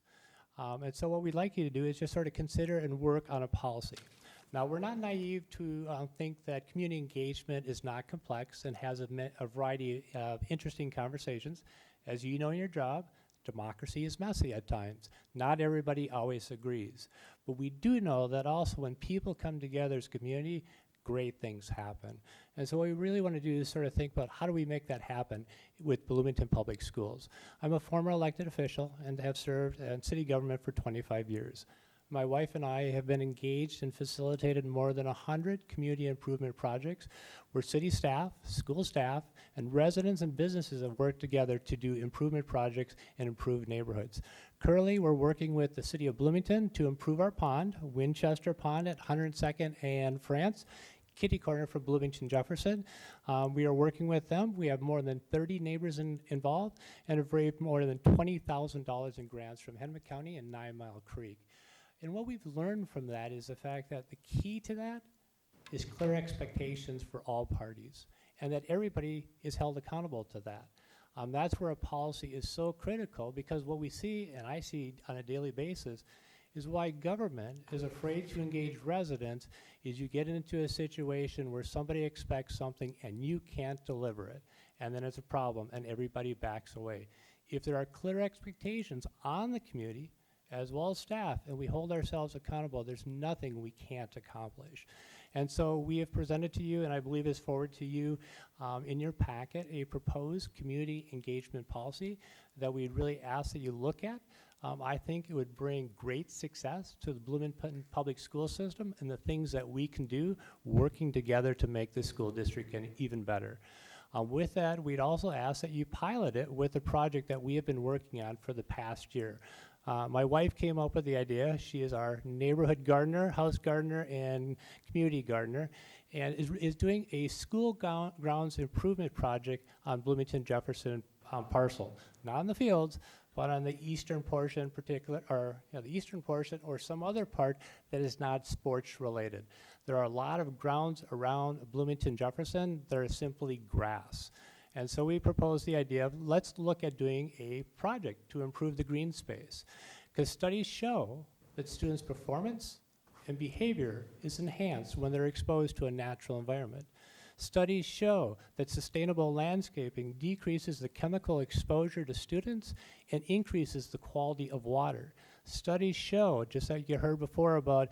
And so what we'd like you to do is just sort of consider and work on a policy. Now, we're not naive to think that community engagement is not complex and has a variety of interesting conversations. As you know in your job, democracy is messy at times. Not everybody always agrees. But we do know that also when people come together as a community, great things happen. And so what we really want to do is sort of think about how do we make that happen with Bloomington Public Schools. I'm a former elected official and have served in city government for 25 years. My wife and I have been engaged and facilitated more than 100 community improvement projects where city staff, school staff, and residents and businesses have worked together to do improvement projects and improve neighborhoods. Currently, we're working with the city of Bloomington to improve our pond, Winchester Pond at 102nd and France, kitty corner for Bloomington Jefferson. We are working with them. We have more than 30 neighbors involved and have raised more than $20,000 in grants from Hennepin County and 9 Mile Creek. And what we've learned from that is the fact that the key to that is clear expectations for all parties, and that everybody is held accountable to that. That's where a policy is so critical, because what we see, and I see on a daily basis, is why government is afraid to engage residents is you get into a situation where somebody expects something and you can't deliver it, and then it's a problem and everybody backs away. If there are clear expectations on the community, as well as staff, and we hold ourselves accountable, there's nothing we can't accomplish. And so we have presented to you, and I believe is forward to you in your packet, a proposed community engagement policy that we really ask that you look at. I think it would bring great success to the Bloomington public school system and the things that we can do working together to make this school district even better. With that, we'd also ask that you pilot it with a project that we have been working on for the past year. My wife came up with the idea. She is our neighborhood gardener, house gardener, and community gardener, and is doing a school grounds improvement project on Bloomington Jefferson parcel. Not on the fields, but on the eastern portion the eastern portion or some other part that is not sports related. There are a lot of grounds around Bloomington Jefferson that are simply grass. And so we propose the idea of let's look at doing a project to improve the green space. Because studies show that students' performance and behavior is enhanced when they're exposed to a natural environment. Studies show that sustainable landscaping decreases the chemical exposure to students and increases the quality of water. Studies show, just like you heard before about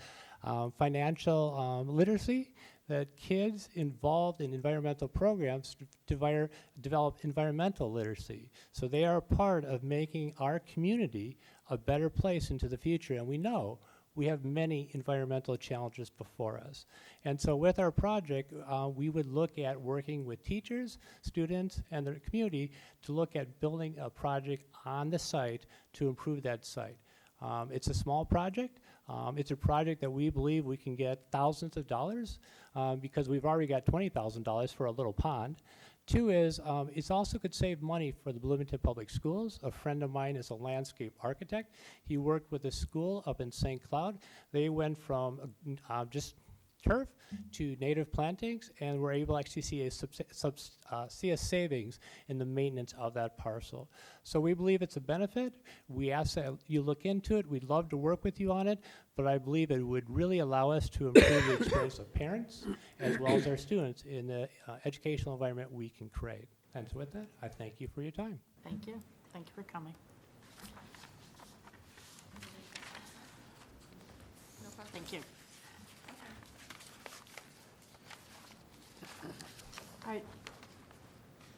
financial literacy, that kids involved in environmental programs develop environmental literacy. So they are part of making our community a better place into the future. And we know we have many environmental challenges before us. And so with our project, we would look at working with teachers, students, and the community to look at building a project on the site to improve that site. It's a small project. It's a project that we believe we can get thousands of dollars because we've already got $20,000 for a little pond. Two is, it also could save money for the Bloomington Public Schools. A friend of mine is a landscape architect. He worked with a school up in St. Cloud. They went from just turf to native plantings, and were able to actually see a savings in the maintenance of that parcel. So we believe it's a benefit. We ask that you look into it. We'd love to work with you on it, but I believe it would really allow us to improve the experience of parents as well as our students in the educational environment we can create. And so with that, I thank you for your time. Thank you. Thank you for coming. No problem. Thank you. All right.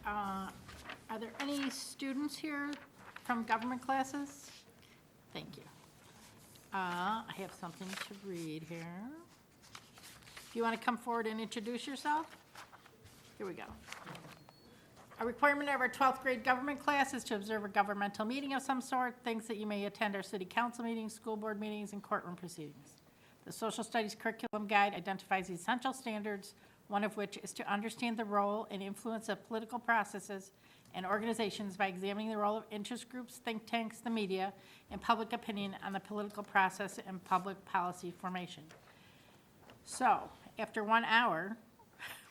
Are there any students here from government classes? Thank you. I have something to read here. If you want to come forward and introduce yourself. Here we go. A requirement of our 12th grade government class is to observe a governmental meeting of some sort. Things that you may attend are city council meetings, school board meetings, and courtroom proceedings. The social studies curriculum guide identifies the essential standards, one of which is to understand the role and influence of political processes and organizations by examining the role of interest groups, think tanks, the media, and public opinion on the political process and public policy formation. So, after 1 hour,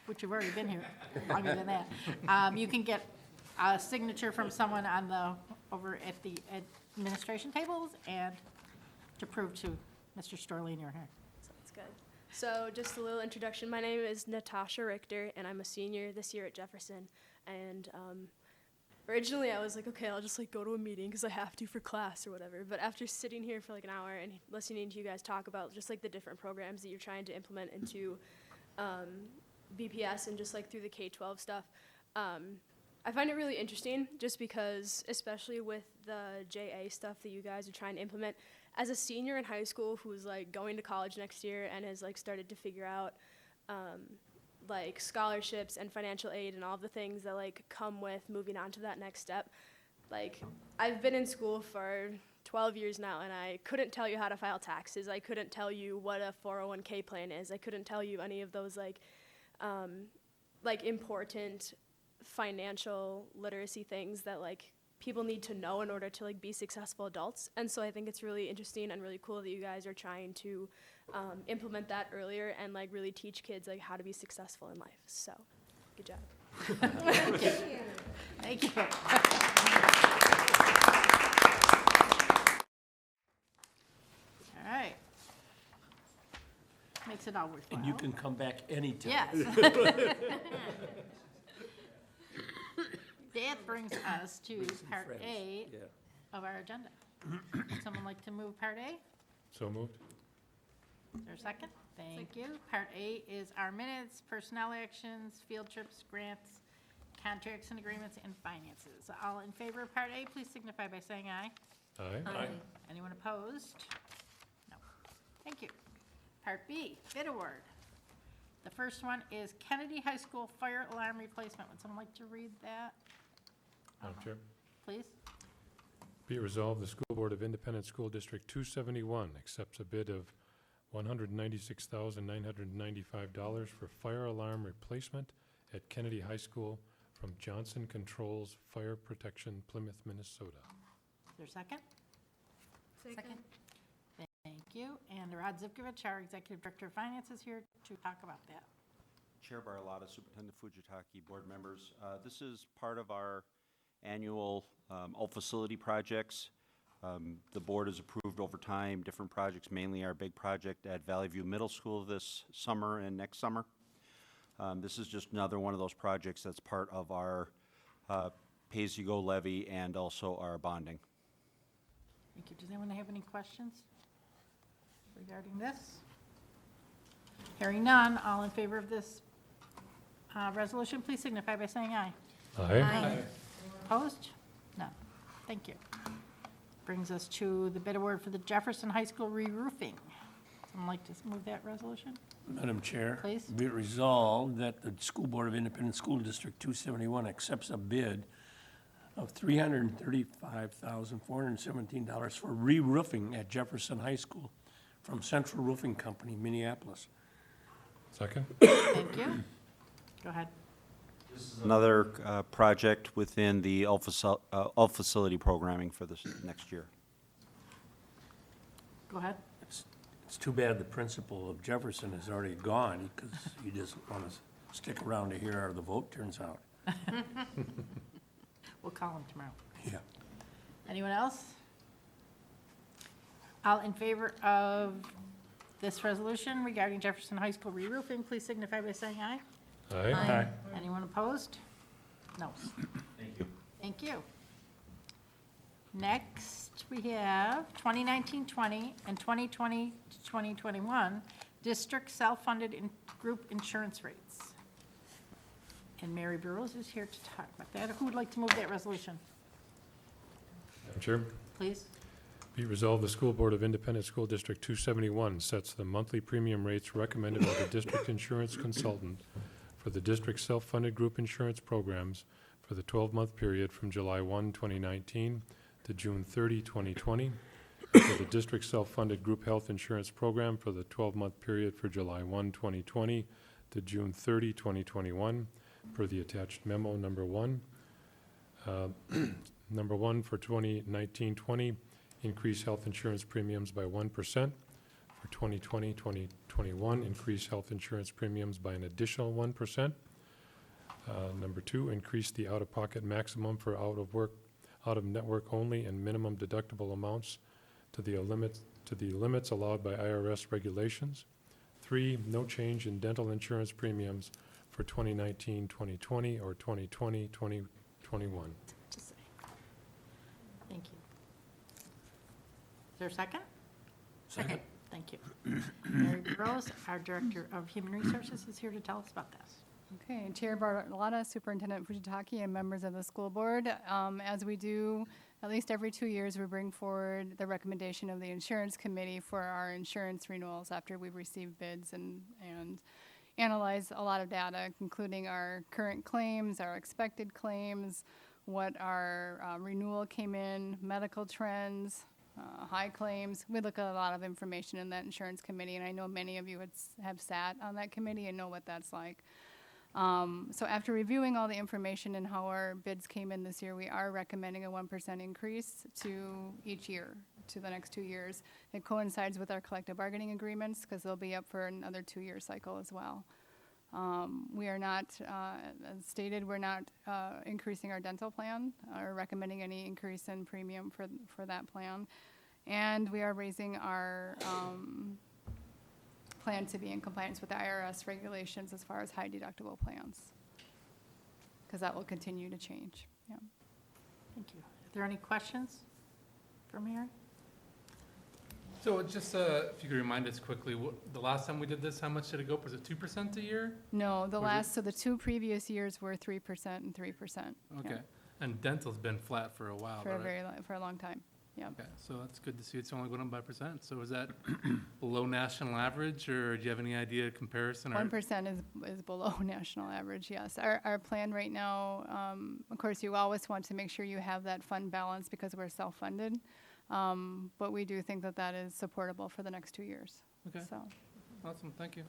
which you've already been here longer than that, you can get a signature from someone on over at the administration tables, and to prove to Mr. Storley you're here. Sounds good. So just a little introduction. My name is Natasha Richter, and I'm a senior this year at Jefferson. And originally I was like, okay, I'll just like go to a meeting because I have to for class or whatever. But after sitting here for like an hour and listening to you guys talk about just like the different programs that you're trying to implement into BPS and just like through the K-12 stuff, I find it really interesting just because, especially with the JA stuff that you guys are trying to implement, as a senior in high school who's like going to college next year and has like started to figure out like scholarships and financial aid and all the things that like come with moving on to that next step. Like, I've been in school for 12 years now, and I couldn't tell you how to file taxes. I couldn't tell you what a 401k plan is. I couldn't tell you any of those like important financial literacy things that like people need to know in order to like be successful adults. And so I think it's really interesting and really cool that you guys are trying to implement that earlier and like really teach kids like how to be successful in life. So good job. Thank you. Thank you. All right. Makes it all worthwhile. And you can come back anytime. Yes. That brings us to Part friends. A Yeah. of our agenda. Would someone like to move Part A? So moved. Is there a second? Thank you. Part A is our minutes, personnel actions, field trips, grants, contracts and agreements, and finances. All in favor of Part A, please signify by saying aye. Aye. Anyone opposed? No. Thank you. Part B, bid award. The first one is Kennedy High School fire alarm replacement. Would someone like to read that, Madam Chair. please? Be it resolved, the School Board of Independent School District 271 accepts a bid of $196,995 for fire alarm replacement at Kennedy High School from Johnson Controls Fire Protection, Plymouth, Minnesota. Is there a second? Second. Thank you. And Rod Zivkovich, our Executive Director of Finance, is here to talk about that. Chair Bartolotta, Superintendent Fujitaki, board members. This is part of our annual all facility projects. The board has approved over time different projects, mainly our big project at Valley View Middle School this summer and next summer. This is just another one of those projects that's part of our pay-as-you-go levy and also our bonding. Thank you. Does anyone have any questions regarding this? Hearing none, all in favor of this resolution, please signify by saying aye. Aye. Opposed? None. Thank you. Brings us to the bid award for the Jefferson High School re-roofing. Someone like to move that resolution? Madam Chair. Please. Be it resolved that the School Board of Independent School District 271 accepts a bid of $335,417 for re-roofing at Jefferson High School from Central Roofing Company, Minneapolis. Second. Thank you. Go ahead. Another project within the all facility programming for this next year. Go ahead. It's too bad the principal of Jefferson is already gone, because he doesn't want to stick around to hear how the vote turns out. We'll call him tomorrow. Yeah. Anyone else? All in favor of this resolution regarding Jefferson High School re-roofing, please signify by saying aye. Aye. Anyone opposed? No. Thank you. Thank you. Next, we have 2019-20 and 2020-2021 district self-funded group insurance rates. And Mary Burrows is here to talk about that. Who would like to move that resolution? Madam Chair. Please. Be resolved, the School Board of Independent School District 271 sets the monthly premium rates recommended by the district insurance consultant for the district self-funded group insurance programs for the 12-month period from July 1, 2019 to June 30, 2020, for the district self-funded group health insurance program for the 12-month period for July 1, 2020 to June 30, 2021, per the attached memo number 1. Number 1 for 2019-20, increase health insurance premiums by 1%. For 2020-2021, increase health insurance premiums by an additional 1%. Number 2, increase the out-of-pocket maximum for out-of-network only and minimum deductible amounts to the limit to the limits allowed by IRS regulations. 3, no change in dental insurance premiums for 2019-2020 or 2020-2021. Thank you. Is there a second? Second. Thank you. Mary Burrows, our Director of Human Resources, is here to tell us about this. Okay, Chair Bartolotta, Superintendent Fujitaki, and members of the school board. As we do at least every 2 years, we bring forward the recommendation of the insurance committee for our insurance renewals after we've received bids and analyze a lot of data, including our current claims, our expected claims, what our renewal came in, medical trends, high claims. We look at a lot of information in that insurance committee, and I know many of you have sat on that committee and know what that's like. So after reviewing all the information and how our bids came in this year, we are recommending a 1% increase to each year, to the next 2 years. It coincides with our collective bargaining agreements because they'll be up for another 2-year cycle as well. We are not, as stated, we're not increasing our dental plan or recommending any increase in premium for that plan. And we are raising our plan to be in compliance with the IRS regulations as far as high deductible plans, because that will continue to change. Yeah. Thank you. Are there any questions for Mary? So just, if you could remind us quickly, the last time we did this, how much did it go up? Was it 2% a year? No, Or is so the 2 previous years were 3% and 3%. Okay. Yeah, And dental's been flat for a while, for a right? for a long time. Yeah. Okay, so that's good to see it's only going up by percent. So is that below national average, or do you have any idea comparison? 1% is below national average, yes. Our plan right now, of course, you always want to make sure you have that fund balance because we're self-funded. But we do think that that is supportable for the next 2 years. Okay. So Awesome, thank you.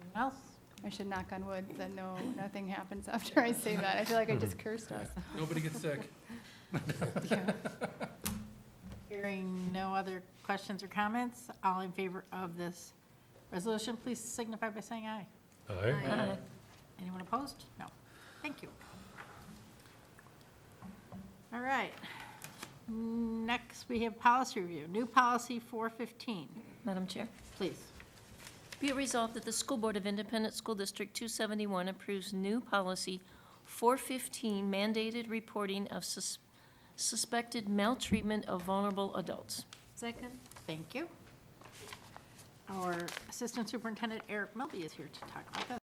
Anyone else? I should knock on wood that nothing happens after I say that. I feel like I just cursed us. Nobody gets sick. Yeah. Hearing no other questions or comments, all in favor of this resolution, please signify by saying aye. Aye. Anyone opposed? No. Thank you. All right. Next, we have policy review. New policy 415. Madam Chair. Please. Be it resolved that the School Board of Independent School District 271 approves new policy 415, mandated reporting of suspected maltreatment of vulnerable adults. Second. Thank you. Our Assistant Superintendent Eric Melby is here to talk about this.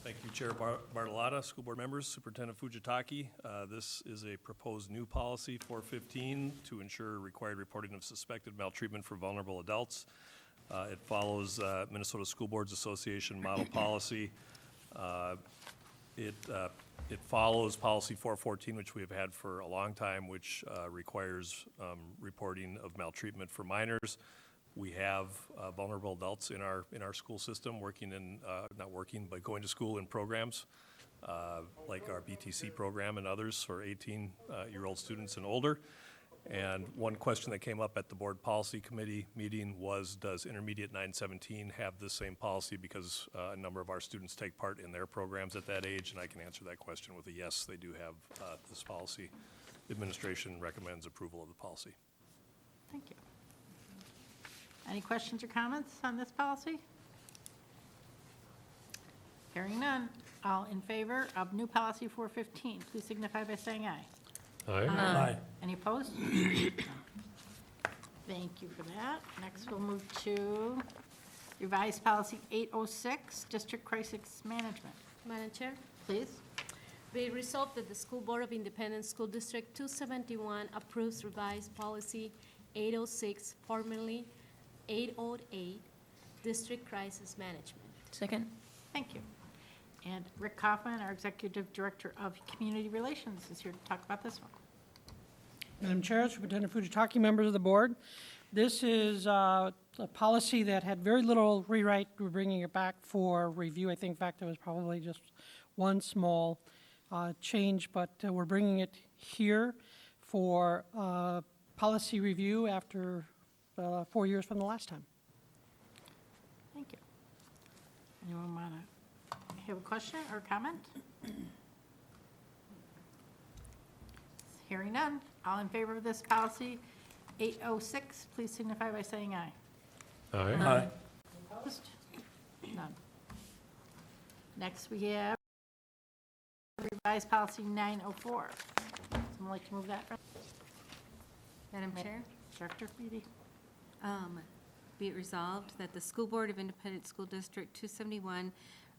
Thank you, Chair Bartolotta, school board members, Superintendent Fujitaki. This is a proposed new policy, 415, to ensure required reporting of suspected maltreatment for vulnerable adults. It follows Minnesota School Boards Association model policy. It follows policy 414, which we have had for a long time, which requires reporting of maltreatment for minors. We have vulnerable adults in our school system working in, not working, but going to school in programs like our BTC program and others for 18-year-old students and older. And one question that came up at the board policy committee meeting was, does intermediate 917 have the same policy? Because a number of our students take part in their programs at that age, and I can answer that question with a yes, they do have this policy. Administration recommends approval of the policy. Thank you. Any questions or comments on this policy? Hearing none. All in favor of new policy 415, please signify by saying aye. Aye. Aye. Any opposed? Thank you for that. Next, we'll move to revised policy 806, district crisis management. Madam Chair, Please. be it resolved that the School Board of Independent School District 271 approves revised policy 806, formerly 808, district crisis management. Second. Thank you. And Rick Kaufman, our Executive Director of Community Relations, is here to talk about this one. Madam Chair, Superintendent Fujitaki, members of the board, this is a policy that had very little rewrite. We're bringing it back for review. I think, in fact, there was probably just one small change, but we're bringing it here for policy review after 4 years from the last time. Thank you. Anyone want to have a question or comment? Hearing none. All in favor of this policy 806, please signify by saying aye. Aye. Opposed? None. Next, we have revised policy 904. Someone like to move that? Madam Chair? Director Beatty. Be it resolved that the School Board of Independent School District 271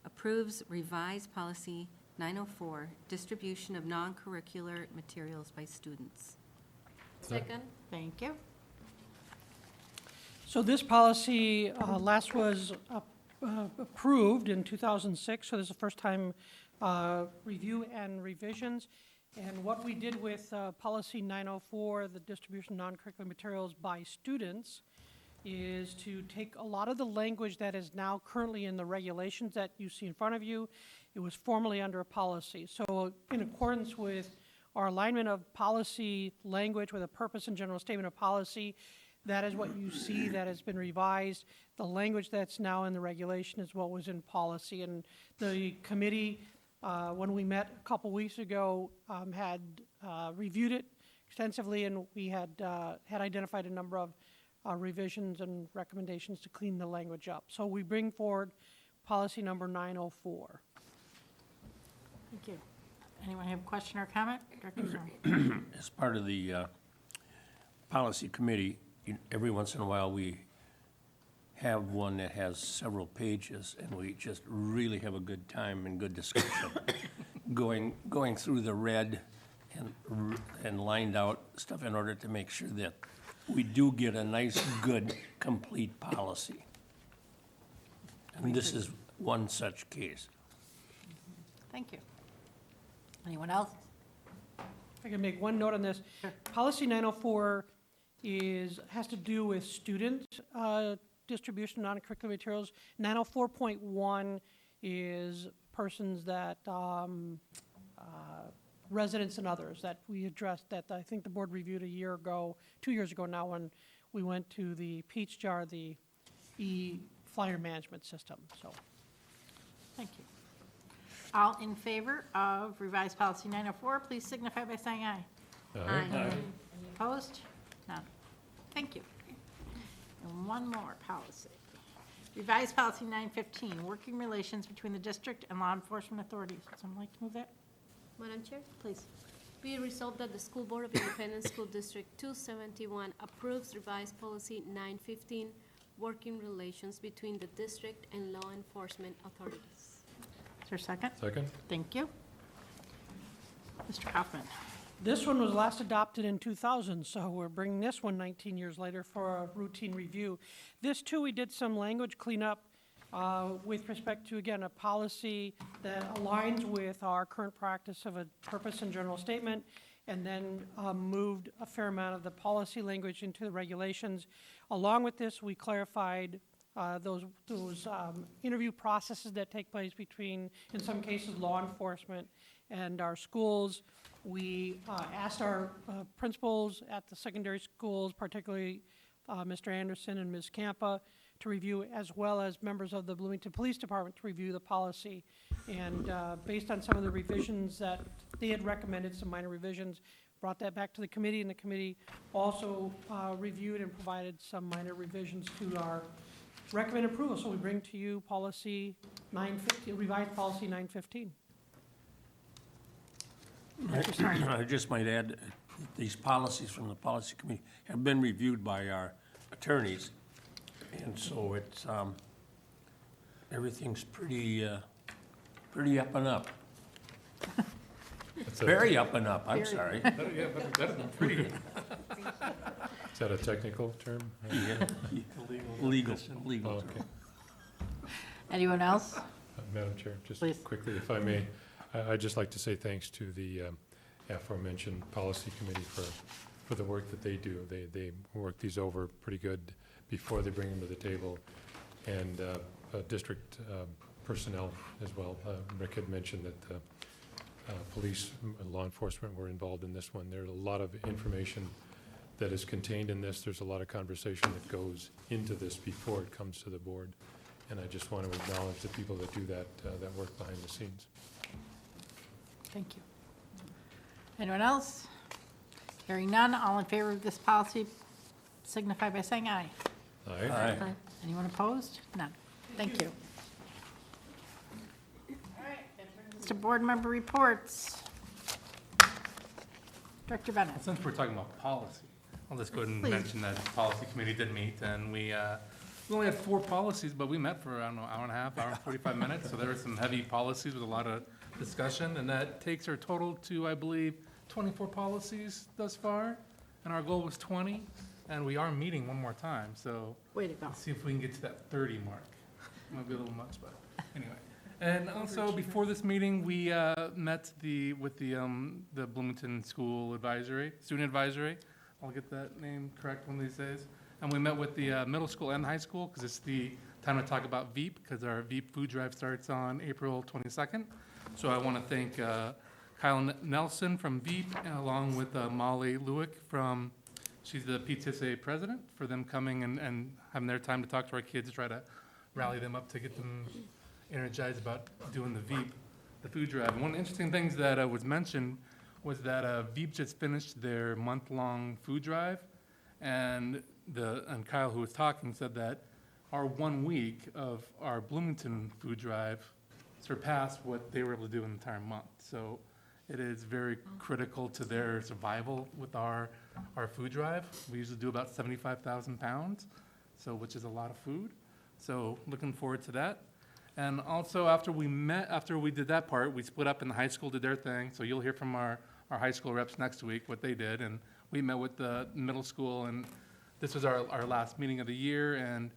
approves revised policy 904, distribution of non-curricular materials by students. Second. Thank you. So this policy last was approved in 2006, so this is the first time review and revisions. And what we did with policy 904, the distribution of non-curricular materials by students, is to take a lot of the language that is now currently in the regulations that you see in front of you. It was formerly under a policy. So in accordance with our alignment of policy language with a purpose and general statement of policy, that is what you see that has been revised. The language that's now in the regulation is what was in policy. And the committee, when we met a couple weeks ago, had reviewed it extensively, and we had identified a number of revisions and recommendations to clean the language up. So we bring forward policy number 904. Thank you. Anyone have a question or comment? Director Zorn. As part of the policy committee, every once in a while, we have one that has several pages, and we just really have a good time and good discussion going through the red and lined out stuff in order to make sure that we do get a nice, good, complete policy. And this is one such case. Thank you. Anyone else? If I can make one note on this. Policy 904 has to do with student distribution of non-curricular materials. 904.1 is persons that, residents and others that we addressed, that I think the board reviewed 2 years ago now, when we went to the Peach Jar, the e-flyer management system, so. Thank you. All in favor of revised policy 904, please signify by saying aye. Aye. Any opposed? None. Thank you. And one more policy. Revised policy 915, working relations between the district and law enforcement authorities. Would someone like to move that? Madam Chair, Please. be it resolved that the School Board of Independent School District 271 approves revised policy 915, working relations between the district and law enforcement authorities. Is there a second? Second? Thank you. Mr. Kaufman. This one was last adopted in 2000, so we're bringing this one 19 years later for a routine review. This, too, we did some language cleanup with respect to, again, a policy that aligns with our current practice of a purpose and general statement, and then moved a fair amount of the policy language into the regulations. Along with this, we clarified those interview processes that take place between, in some cases, law enforcement and our schools. We asked our principals at the secondary schools, particularly Mr. Anderson and Ms. Campa, to review, as well as members of the Bloomington Police Department to review the policy. And based on some of the revisions that they had recommended, some minor revisions, brought that back to the committee, and the committee also reviewed and provided some minor revisions to our recommended approval. So we bring to you policy 915, revised policy 915. I just might add, these policies from the policy committee have been reviewed by our attorneys, and so it's, everything's pretty up and up. Very up and up, I'm sorry. Better than pretty. Is that a technical term? Yeah, legal Oh, term. okay. Anyone else? Madam Chair, just Please. quickly, if I may, I'd just like to say thanks to the aforementioned policy committee for the work that they do. They work these over pretty good before they bring them to the table, and district personnel as well. Rick had mentioned that police and law enforcement were involved in this one. There's a lot of information that is contained in this. There's a lot of conversation that goes into this before it comes to the board. And I just want to acknowledge the people that do that work behind the scenes. Thank you. Anyone else? Hearing none, all in favor of this policy, signify by saying aye. Aye. Anyone opposed? None. Thank you. All right, that brings us to board member reports. Director Bennett. Since we're talking about policy, I'll just go ahead and Please. mention that the policy committee did meet, and we only had 4 policies, but we met for, I don't know, hour and a half, hour and 45 minutes, so there were some heavy policies with a lot of discussion, and that takes our total to, I believe, 24 policies thus far, and our goal was 20, and we are meeting one more time, so Way to go. let's see if we can get to that 30 mark. Might be a little much, but anyway. And also, before this meeting, we met with the Bloomington School Advisory, Student Advisory. I'll get that name correct one of these days. And we met with the middle school and high school, because it's the time to talk about VEEP, because our VEEP food drive starts on April 22nd. So I want to thank Kyle Nelson from VEEP, along with Molly Lewick she's the PTSA president, for them coming and having their time to talk to our kids, try to rally them up to get them energized about doing the VEEP, the food drive. One of the interesting things that was mentioned was that VEEP just finished their month-long food drive, and Kyle, who was talking, said that our 1 week of our Bloomington food drive surpassed what they were able to do in an entire month. So it is very critical to their survival with our food drive. We usually do about 75,000 pounds, which is a lot of food. So looking forward to that. And also, after we did that part, we split up, and the high school did their thing. So you'll hear from our high school reps next week what they did. And we met with the middle school, and this was our last meeting of the year. And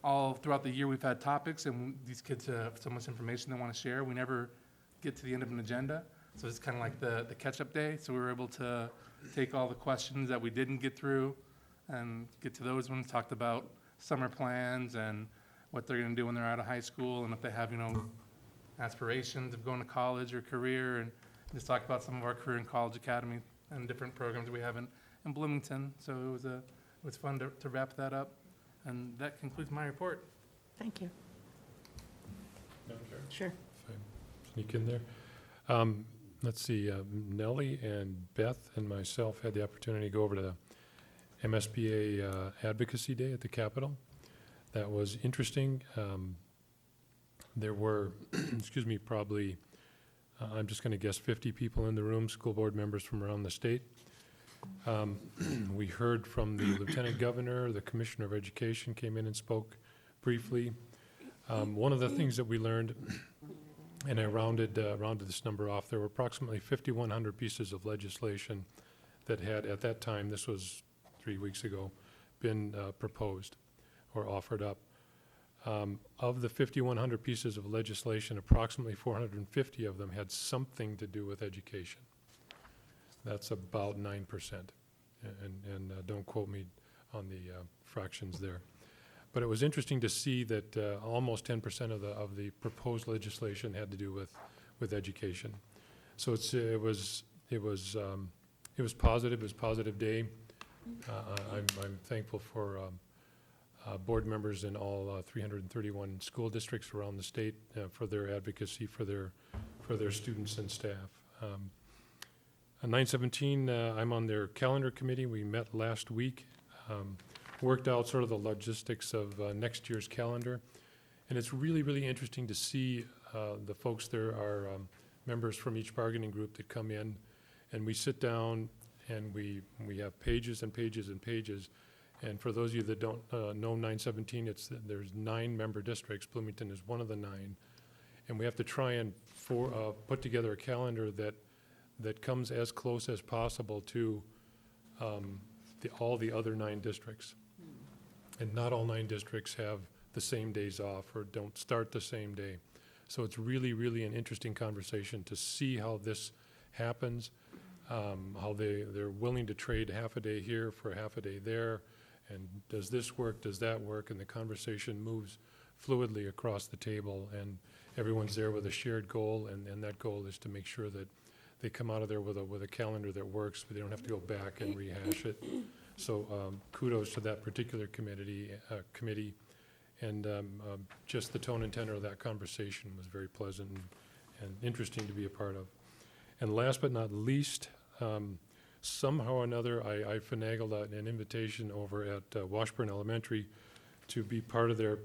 all throughout the year, we've had topics, and these kids have so much information they want to share. We never get to the end of an agenda. So it's kind of like the catch-up day. So we were able to take all the questions that we didn't get through and get to those ones, talked about summer plans and what they're going to do when they're out of high school, and if they have, aspirations of going to college or career, and just talk about some of our career and college academy and different programs we have in Bloomington. So it was fun to wrap that up, and that concludes my report. Thank you. Madam Chair? Sure. If I sneak in there. Let's see, Nellie and Beth and myself had the opportunity to go over to the MSBA Advocacy Day at the Capitol. That was interesting. There were, probably, I'm just going to guess 50 people in the room, school board members from around the state. We heard from the Lieutenant Governor, the Commissioner of Education came in and spoke briefly. One of the things that we learned, and I rounded this number off, there were approximately 5,100 pieces of legislation that had, at that time, this was 3 weeks ago, been proposed or offered up. Of the 5,100 pieces of legislation, approximately 450 of them had something to do with education. That's about 9%, and don't quote me on the fractions there. But it was interesting to see that almost 10% of the proposed legislation had to do with education. So it was positive. It was a positive day. I'm thankful for board members in all 331 school districts around the state for their advocacy for their students and staff. 917, I'm on their calendar committee. We met last week, worked out sort of the logistics of next year's calendar, and it's really, really interesting to see the folks. There are members from each bargaining group that come in, and we sit down and we have pages and pages and pages. And for those of you that don't know 917, there's 9 member districts. Bloomington is one of the 9. And we have to try and put together a calendar that comes as close as possible to all the other 9 districts. And not all 9 districts have the same days off or don't start the same day. So it's really, really an interesting conversation to see how this happens, how they're willing to trade half a day here for half a day there. And does this work, does that work? And the conversation moves fluidly across the table, and everyone's there with a shared goal, and that goal is to make sure that they come out of there with a calendar that works, but they don't have to go back and rehash it. So kudos to that particular committee, and just the tone and tenor of that conversation was very pleasant and interesting to be a part of. And last but not least, somehow or another, I finagled out an invitation over at Washburn Elementary to be part of their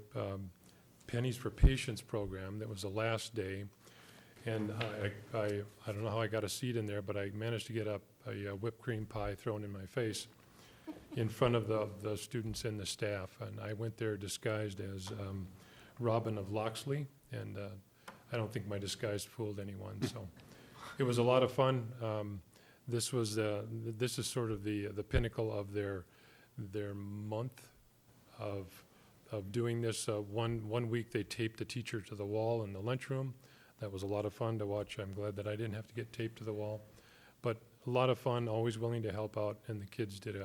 Pennies for Patients program. That was the last day. And I don't know how I got a seat in there, but I managed to get a whipped cream pie thrown in my face in front of the students and the staff. And I went there disguised as Robin of Locksley, and I don't think my disguise fooled anyone. So it was a lot of fun. This is sort of the pinnacle of their month of doing this. One week they taped the teacher to the wall in the lunchroom. That was a lot of fun to watch. I'm glad that I didn't have to get taped to the wall. But a lot of fun, always willing to help out, and the kids did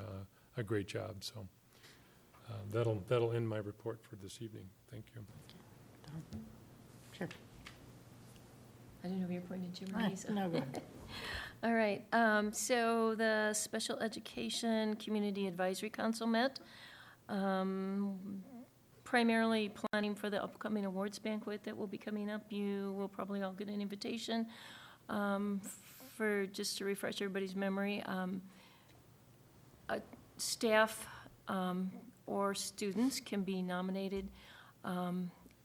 a great job. So that'll end my report for this evening. Thank you. Sure. I didn't know you were pointing to Jim. No, go ahead. All right, so the Special Education Community Advisory Council met, primarily planning for the upcoming awards banquet that will be coming up. You will probably all get an invitation. For, just to refresh everybody's memory, staff or students can be nominated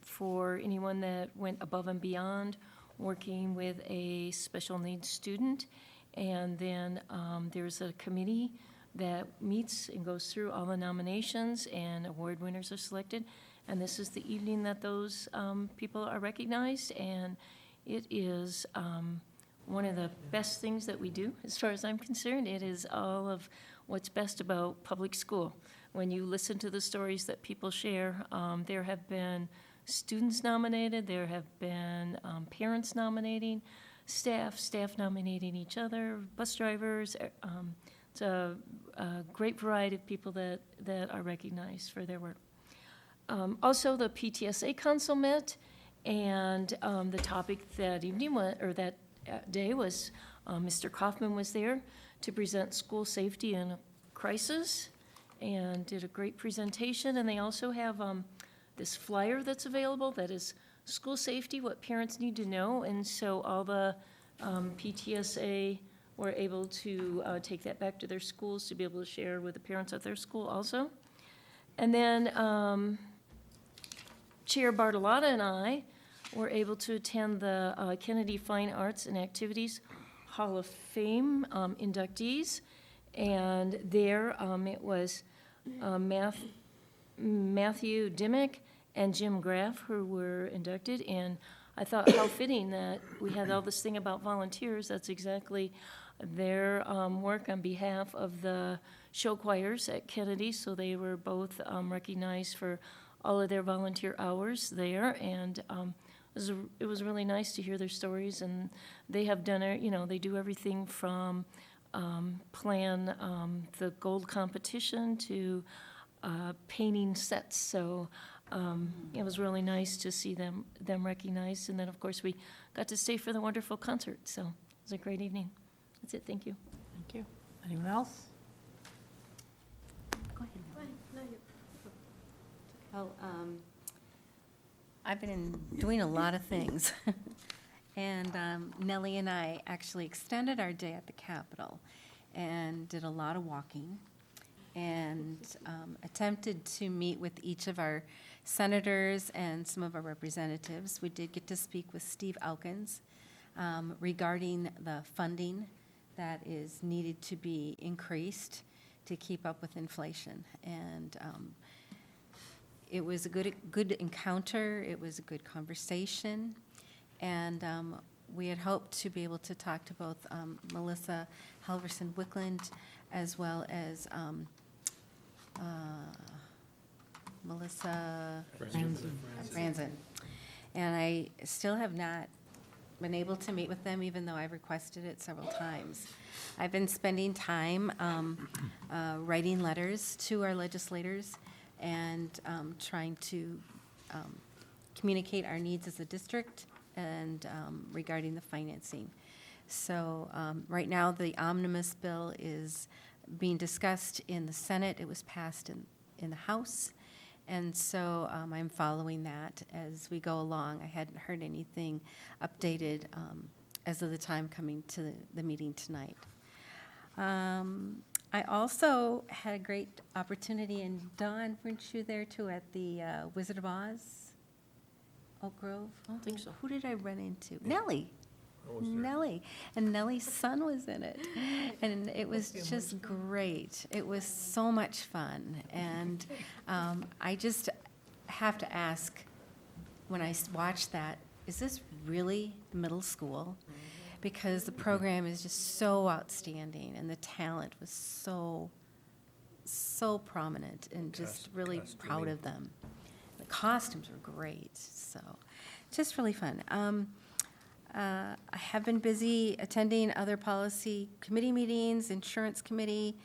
for anyone that went above and beyond working with a special needs student. And then there's a committee that meets and goes through all the nominations, and award winners are selected. And this is the evening that those people are recognized, and it is one of the best things that we do, as far as I'm concerned. It is all of what's best about public school. When you listen to the stories that people share, there have been students nominated, there have been parents nominating, staff nominating each other, bus drivers. It's a great variety of people that are recognized for their work. Also, the PTSA Council met, and the topic that evening that day was Mr. Kaufman was there to present school safety in a crisis, and did a great presentation. And they also have this flyer that's available that is school safety, what parents need to know. And so all the PTSA were able to take that back to their schools to be able to share with the parents at their school also. And then Chair Bartolotta and I were able to attend the Kennedy Fine Arts and Activities Hall of Fame inductees. And there it was Matthew Dimmick and Jim Graff who were inducted. And I thought how fitting that we had all this thing about volunteers. That's exactly their work on behalf of the show choirs at Kennedy. So they were both recognized for all of their volunteer hours there. And it was really nice to hear their stories. And they have done, they do everything from plan the gold competition to painting sets. So it was really nice to see them recognized. And then, of course, we got to stay for the wonderful concert. So it was a great evening. That's it. Thank you. Thank you. Anyone else? Go ahead. Well, I've been doing a lot of things. And Nellie and I actually extended our day at the Capitol and did a lot of walking and attempted to meet with each of our senators and some of our representatives. We did get to speak with Steve Elkins regarding the funding that is needed to be increased to keep up with inflation. And it was a good encounter. It was a good conversation. And we had hoped to be able to talk to both Melissa Halverson-Wickland as well as Melissa Franzen. And I still have not been able to meet with them, even though I've requested it several times. I've been spending time writing letters to our legislators and trying to communicate our needs as a district and regarding the financing. So right now, the omnibus bill is being discussed in the Senate. It was passed in the House. And so I'm following that as we go along. I hadn't heard anything updated as of the time coming to the meeting tonight. I also had a great opportunity, and Dawn, weren't you there too, at the Wizard of Oz, Oak Grove? I don't think so. Who did I run into? Nellie. Nellie. And Nellie's son was in it. And it was just great. It was so much fun. And I just have to ask, when I watched that, is this really middle school? Because the program is just so outstanding, and the talent was so prominent, and just really proud of them. The costumes were great, so just really fun. I have been busy attending other policy committee meetings, insurance committee,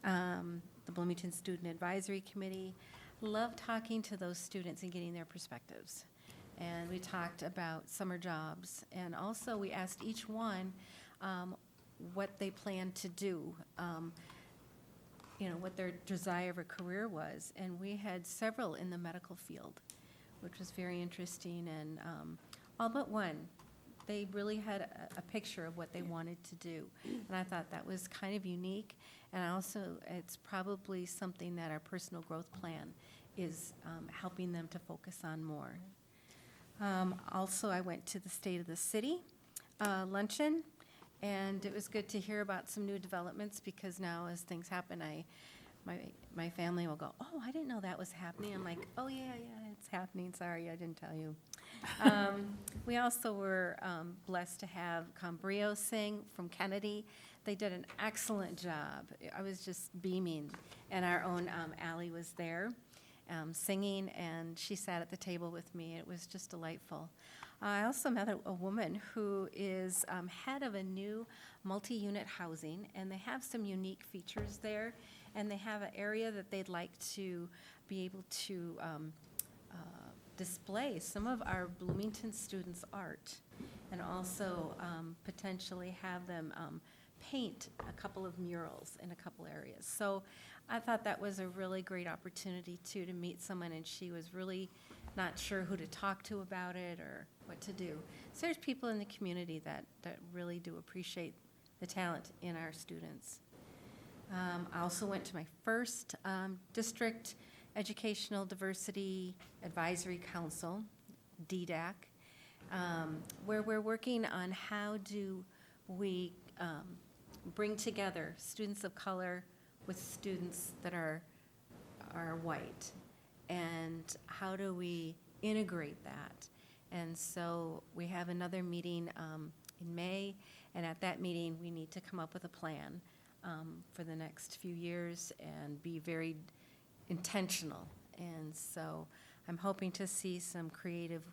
the Bloomington Student Advisory Committee. Love talking to those students and getting their perspectives. And we talked about summer jobs, and also we asked each one what they planned to do, what their desire of a career was. And we had several in the medical field, which was very interesting, and all but one. They really had a picture of what they wanted to do. And I thought that was kind of unique, and also it's probably something that our personal growth plan is helping them to focus on more. Also, I went to the State of the City luncheon, and it was good to hear about some new developments, because now as things happen, my family will go, oh, I didn't know that was happening. I'm like, oh, yeah, it's happening. Sorry, I didn't tell you. We also were blessed to have Cambrio sing from Kennedy. They did an excellent job. I was just beaming, and our own Allie was there. Singing, and she sat at the table with me. It was just delightful. I also met a woman who is head of a new multi-unit housing, and they have some unique features there, and they have an area that they'd like to be able to display some of our Bloomington students' art, and also potentially have them paint a couple of murals in a couple areas. So I thought that was a really great opportunity too, to meet someone, and she was really not sure who to talk to about it or what to do. So there's people in the community that really do appreciate the talent in our students. I also went to my first District Educational Diversity Advisory Council, DDAC, where we're working on how do we bring together students of color with students that are white, and how do we integrate that. And so we have another meeting in May, and at that meeting we need to come up with a plan for the next few years and be very intentional. And so I'm hoping to see some creative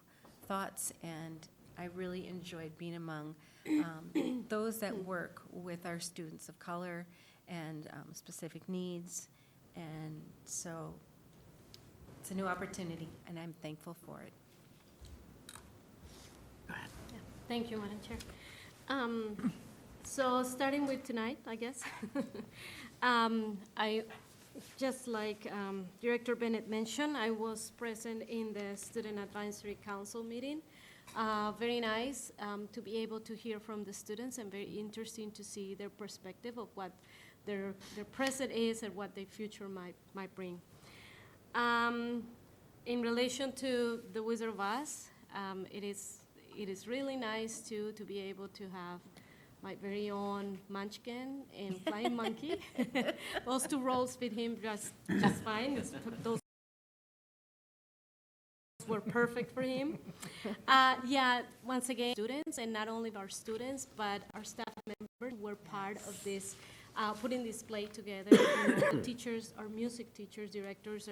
thoughts, and I really enjoyed being among those that work with our students of color and specific needs. And so it's a new opportunity, and I'm thankful for it. Thank you, Madam Chair. So starting with tonight, I guess, I, just like Director Bennett mentioned, I was present in the Student Advisory Council meeting. Very nice to be able to hear from the students, and very interesting to see their perspective of what their present is and what their future might bring. In relation to the Wizard of Oz, it is really nice to be able to have my very own Munchkin and Flying Monkey. Those two roles fit him just fine. Those were perfect for him. Yeah, once again, students, and not only our students, but our staff members were part of this, putting this play together. The teachers, our music teachers, directors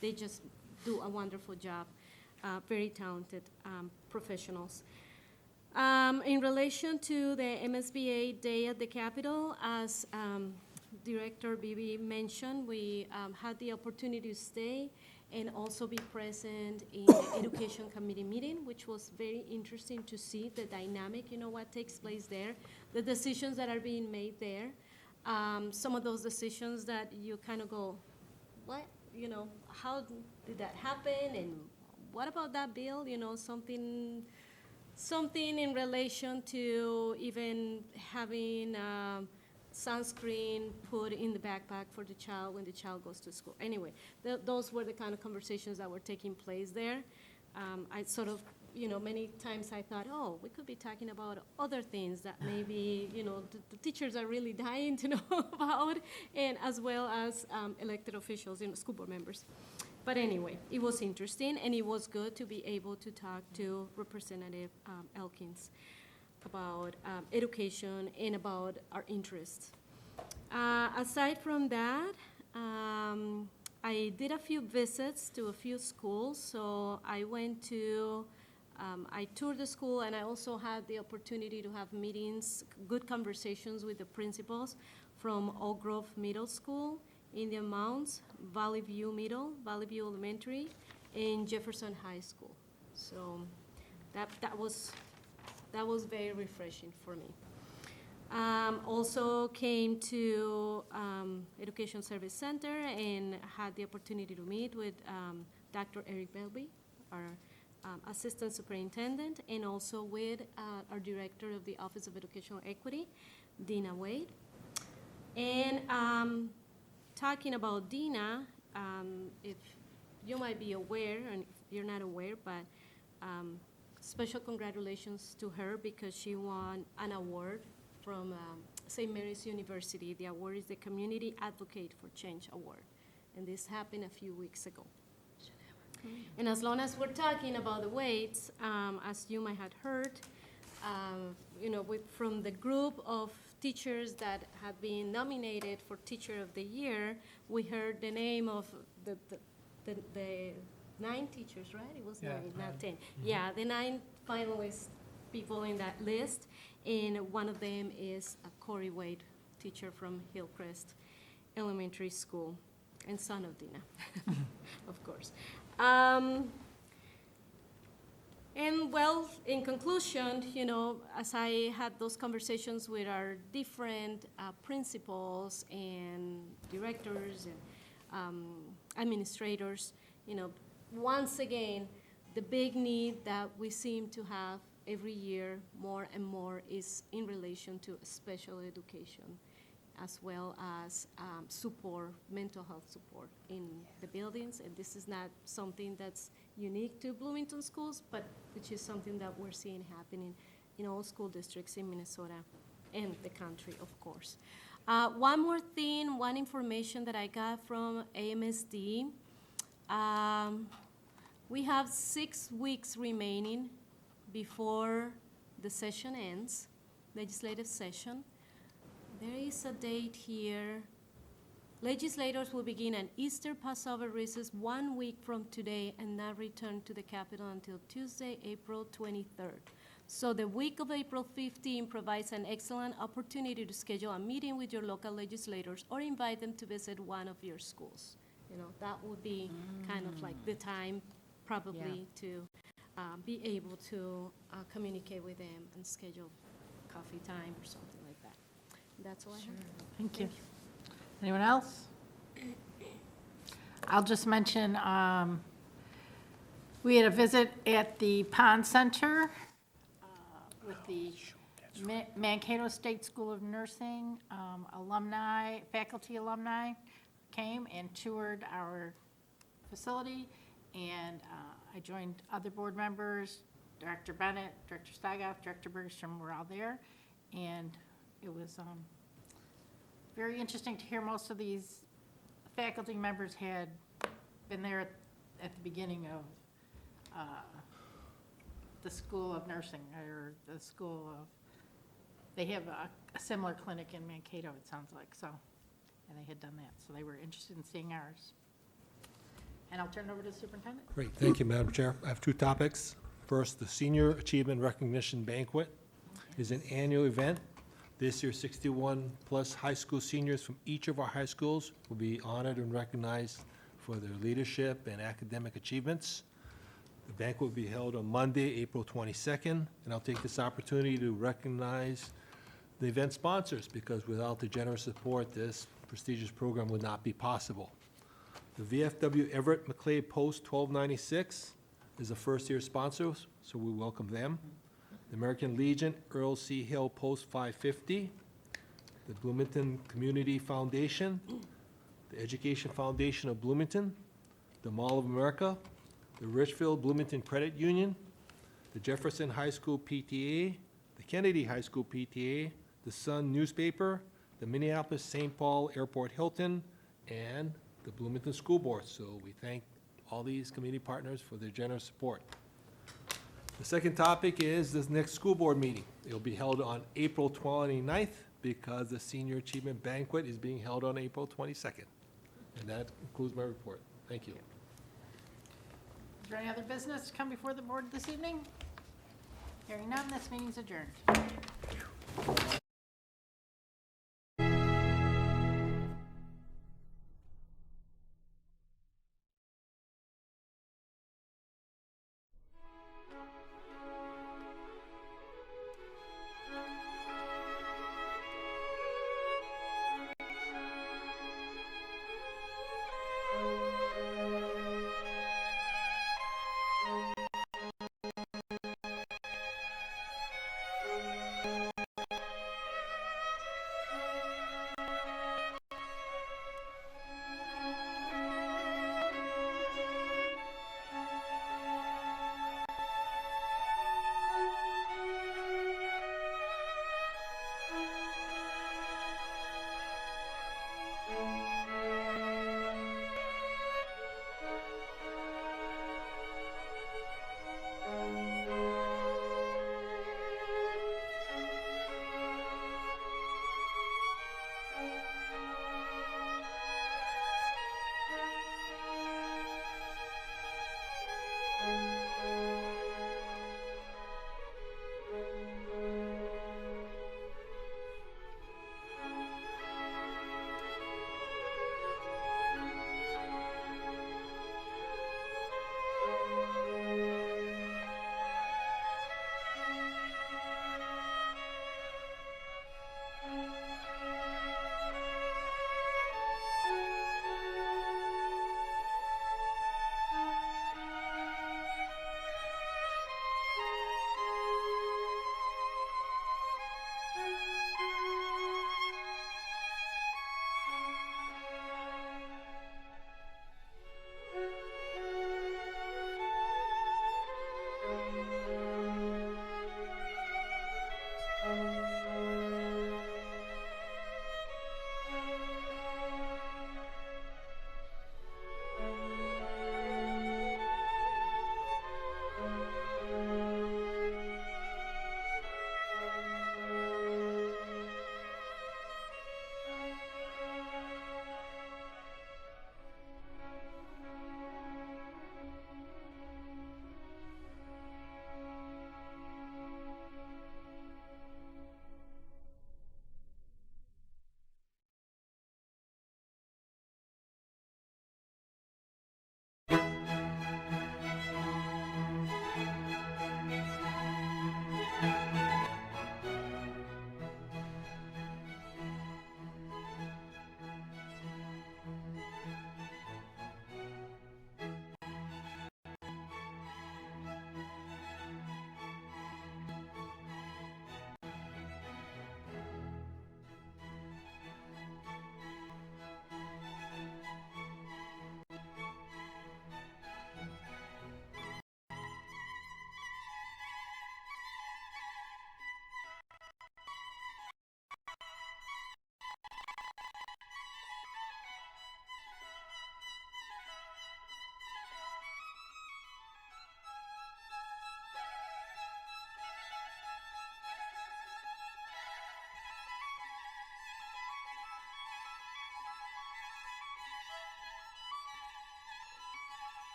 they just do a wonderful job. Very talented professionals. In relation to the MSBA Day at the Capitol, as Director Bibi mentioned, we had the opportunity to stay and also be present in the Education Committee meeting, which was very interesting to see the dynamic, what takes place there, the decisions that are being made there. Some of those decisions that you kind of go, what, how did that happen, and what about that bill, something in relation to even having sunscreen put in the backpack for the child when the child goes to school. Anyway, those were the kind of conversations that were taking place there. I sort of, many times I thought, oh, we could be talking about other things that maybe, the teachers are really dying to know about, and as well as elected officials, school board members. But anyway, it was interesting, and it was good to be able to talk to Representative Elkins about education and about our interests. Aside from that, I did a few visits to a few schools. So I went to, I toured the school, and I also had the opportunity to have meetings, good conversations with the principals from Oak Grove Middle School, Indian Mounds, Valley View Middle, Valley View Elementary, and Jefferson High School. So that was very refreshing for me. Also came to Education Service Center and had the opportunity to meet with Dr. Eric Belby, our Assistant Superintendent, and also with our Director of the Office of Educational Equity, Dina Wade. And talking about Dina, if you might be aware, and if you're not aware, but special congratulations to her because she won an award from St. Mary's University. The award is the Community Advocate for Change Award, and this happened a few weeks ago. And as long as we're talking about the weights, as you might have heard, from the group of teachers that have been nominated for Teacher of the Year, we heard the name of the 9 teachers, right? It was 9, not 10. Mm-hmm. Yeah, the 9 finalist people in that list, and one of them is Corey Wade, teacher from Hillcrest Elementary School, and son of Dina, of course. And well, in conclusion, as I had those conversations with our different principals and directors and administrators, once again, the big need that we seem to have every year more and more is in relation to special education, as well as support, mental health support in the buildings. And this is not something that's unique to Bloomington schools, but which is something that we're seeing happening in all school districts in Minnesota and the country, of course. One more thing, one information that I got from AMSD. We have 6 weeks remaining before the session ends, legislative session. There is a date here. Legislators will begin an Easter Passover recess 1 week from today and not return to the Capitol until Tuesday, April 23rd. So the week of April 15 provides an excellent opportunity to schedule a meeting with your local legislators or invite them to visit one of your schools. That would be kind of like the time probably to be able to communicate with them and schedule coffee time or something like that. That's all I have. Thank you. Anyone else? I'll just mention, we had a visit at the Pond Center with the Mankato State School of Nursing faculty alumni came and toured our facility, and I joined other board members, Director Bennett, Director Steigoff, Director Bergstrom were all there, and it was very interesting to hear most of these faculty members had been there at the beginning of the School of Nursing, or the School of, they have a similar clinic in Mankato, it sounds like, so, and they had done that, so they were interested in seeing ours. And I'll turn it over to the superintendent. Great, thank you, Madam Chair. I have 2 topics. First, the Senior Achievement Recognition Banquet is an annual event. This year, 61-plus high school seniors from each of our high schools will be honored and recognized for their leadership and academic achievements. The banquet will be held on Monday, April 22nd, and I'll take this opportunity to recognize the event sponsors, because without the generous support, this prestigious program would not be possible. The VFW Everett McClay Post 1296 is a first-year sponsor, so we welcome them. The American Legion Earl C. Hill Post 550. the Bloomington Community Foundation, the Education Foundation of Bloomington, the Mall of America, the Richfield Bloomington Credit Union, the Jefferson High School PTA, the Kennedy High School PTA, the Sun newspaper, the Minneapolis St. Paul Airport Hilton, and the Bloomington School Board. So we thank all these community partners for their generous support. The second topic is this next school board meeting. It will be held on April 29th because the Senior Achievement Banquet is being held on April 22nd. And that concludes my report. Thank you. Is there any other business to come before the board this evening? Hearing none, this meeting's adjourned.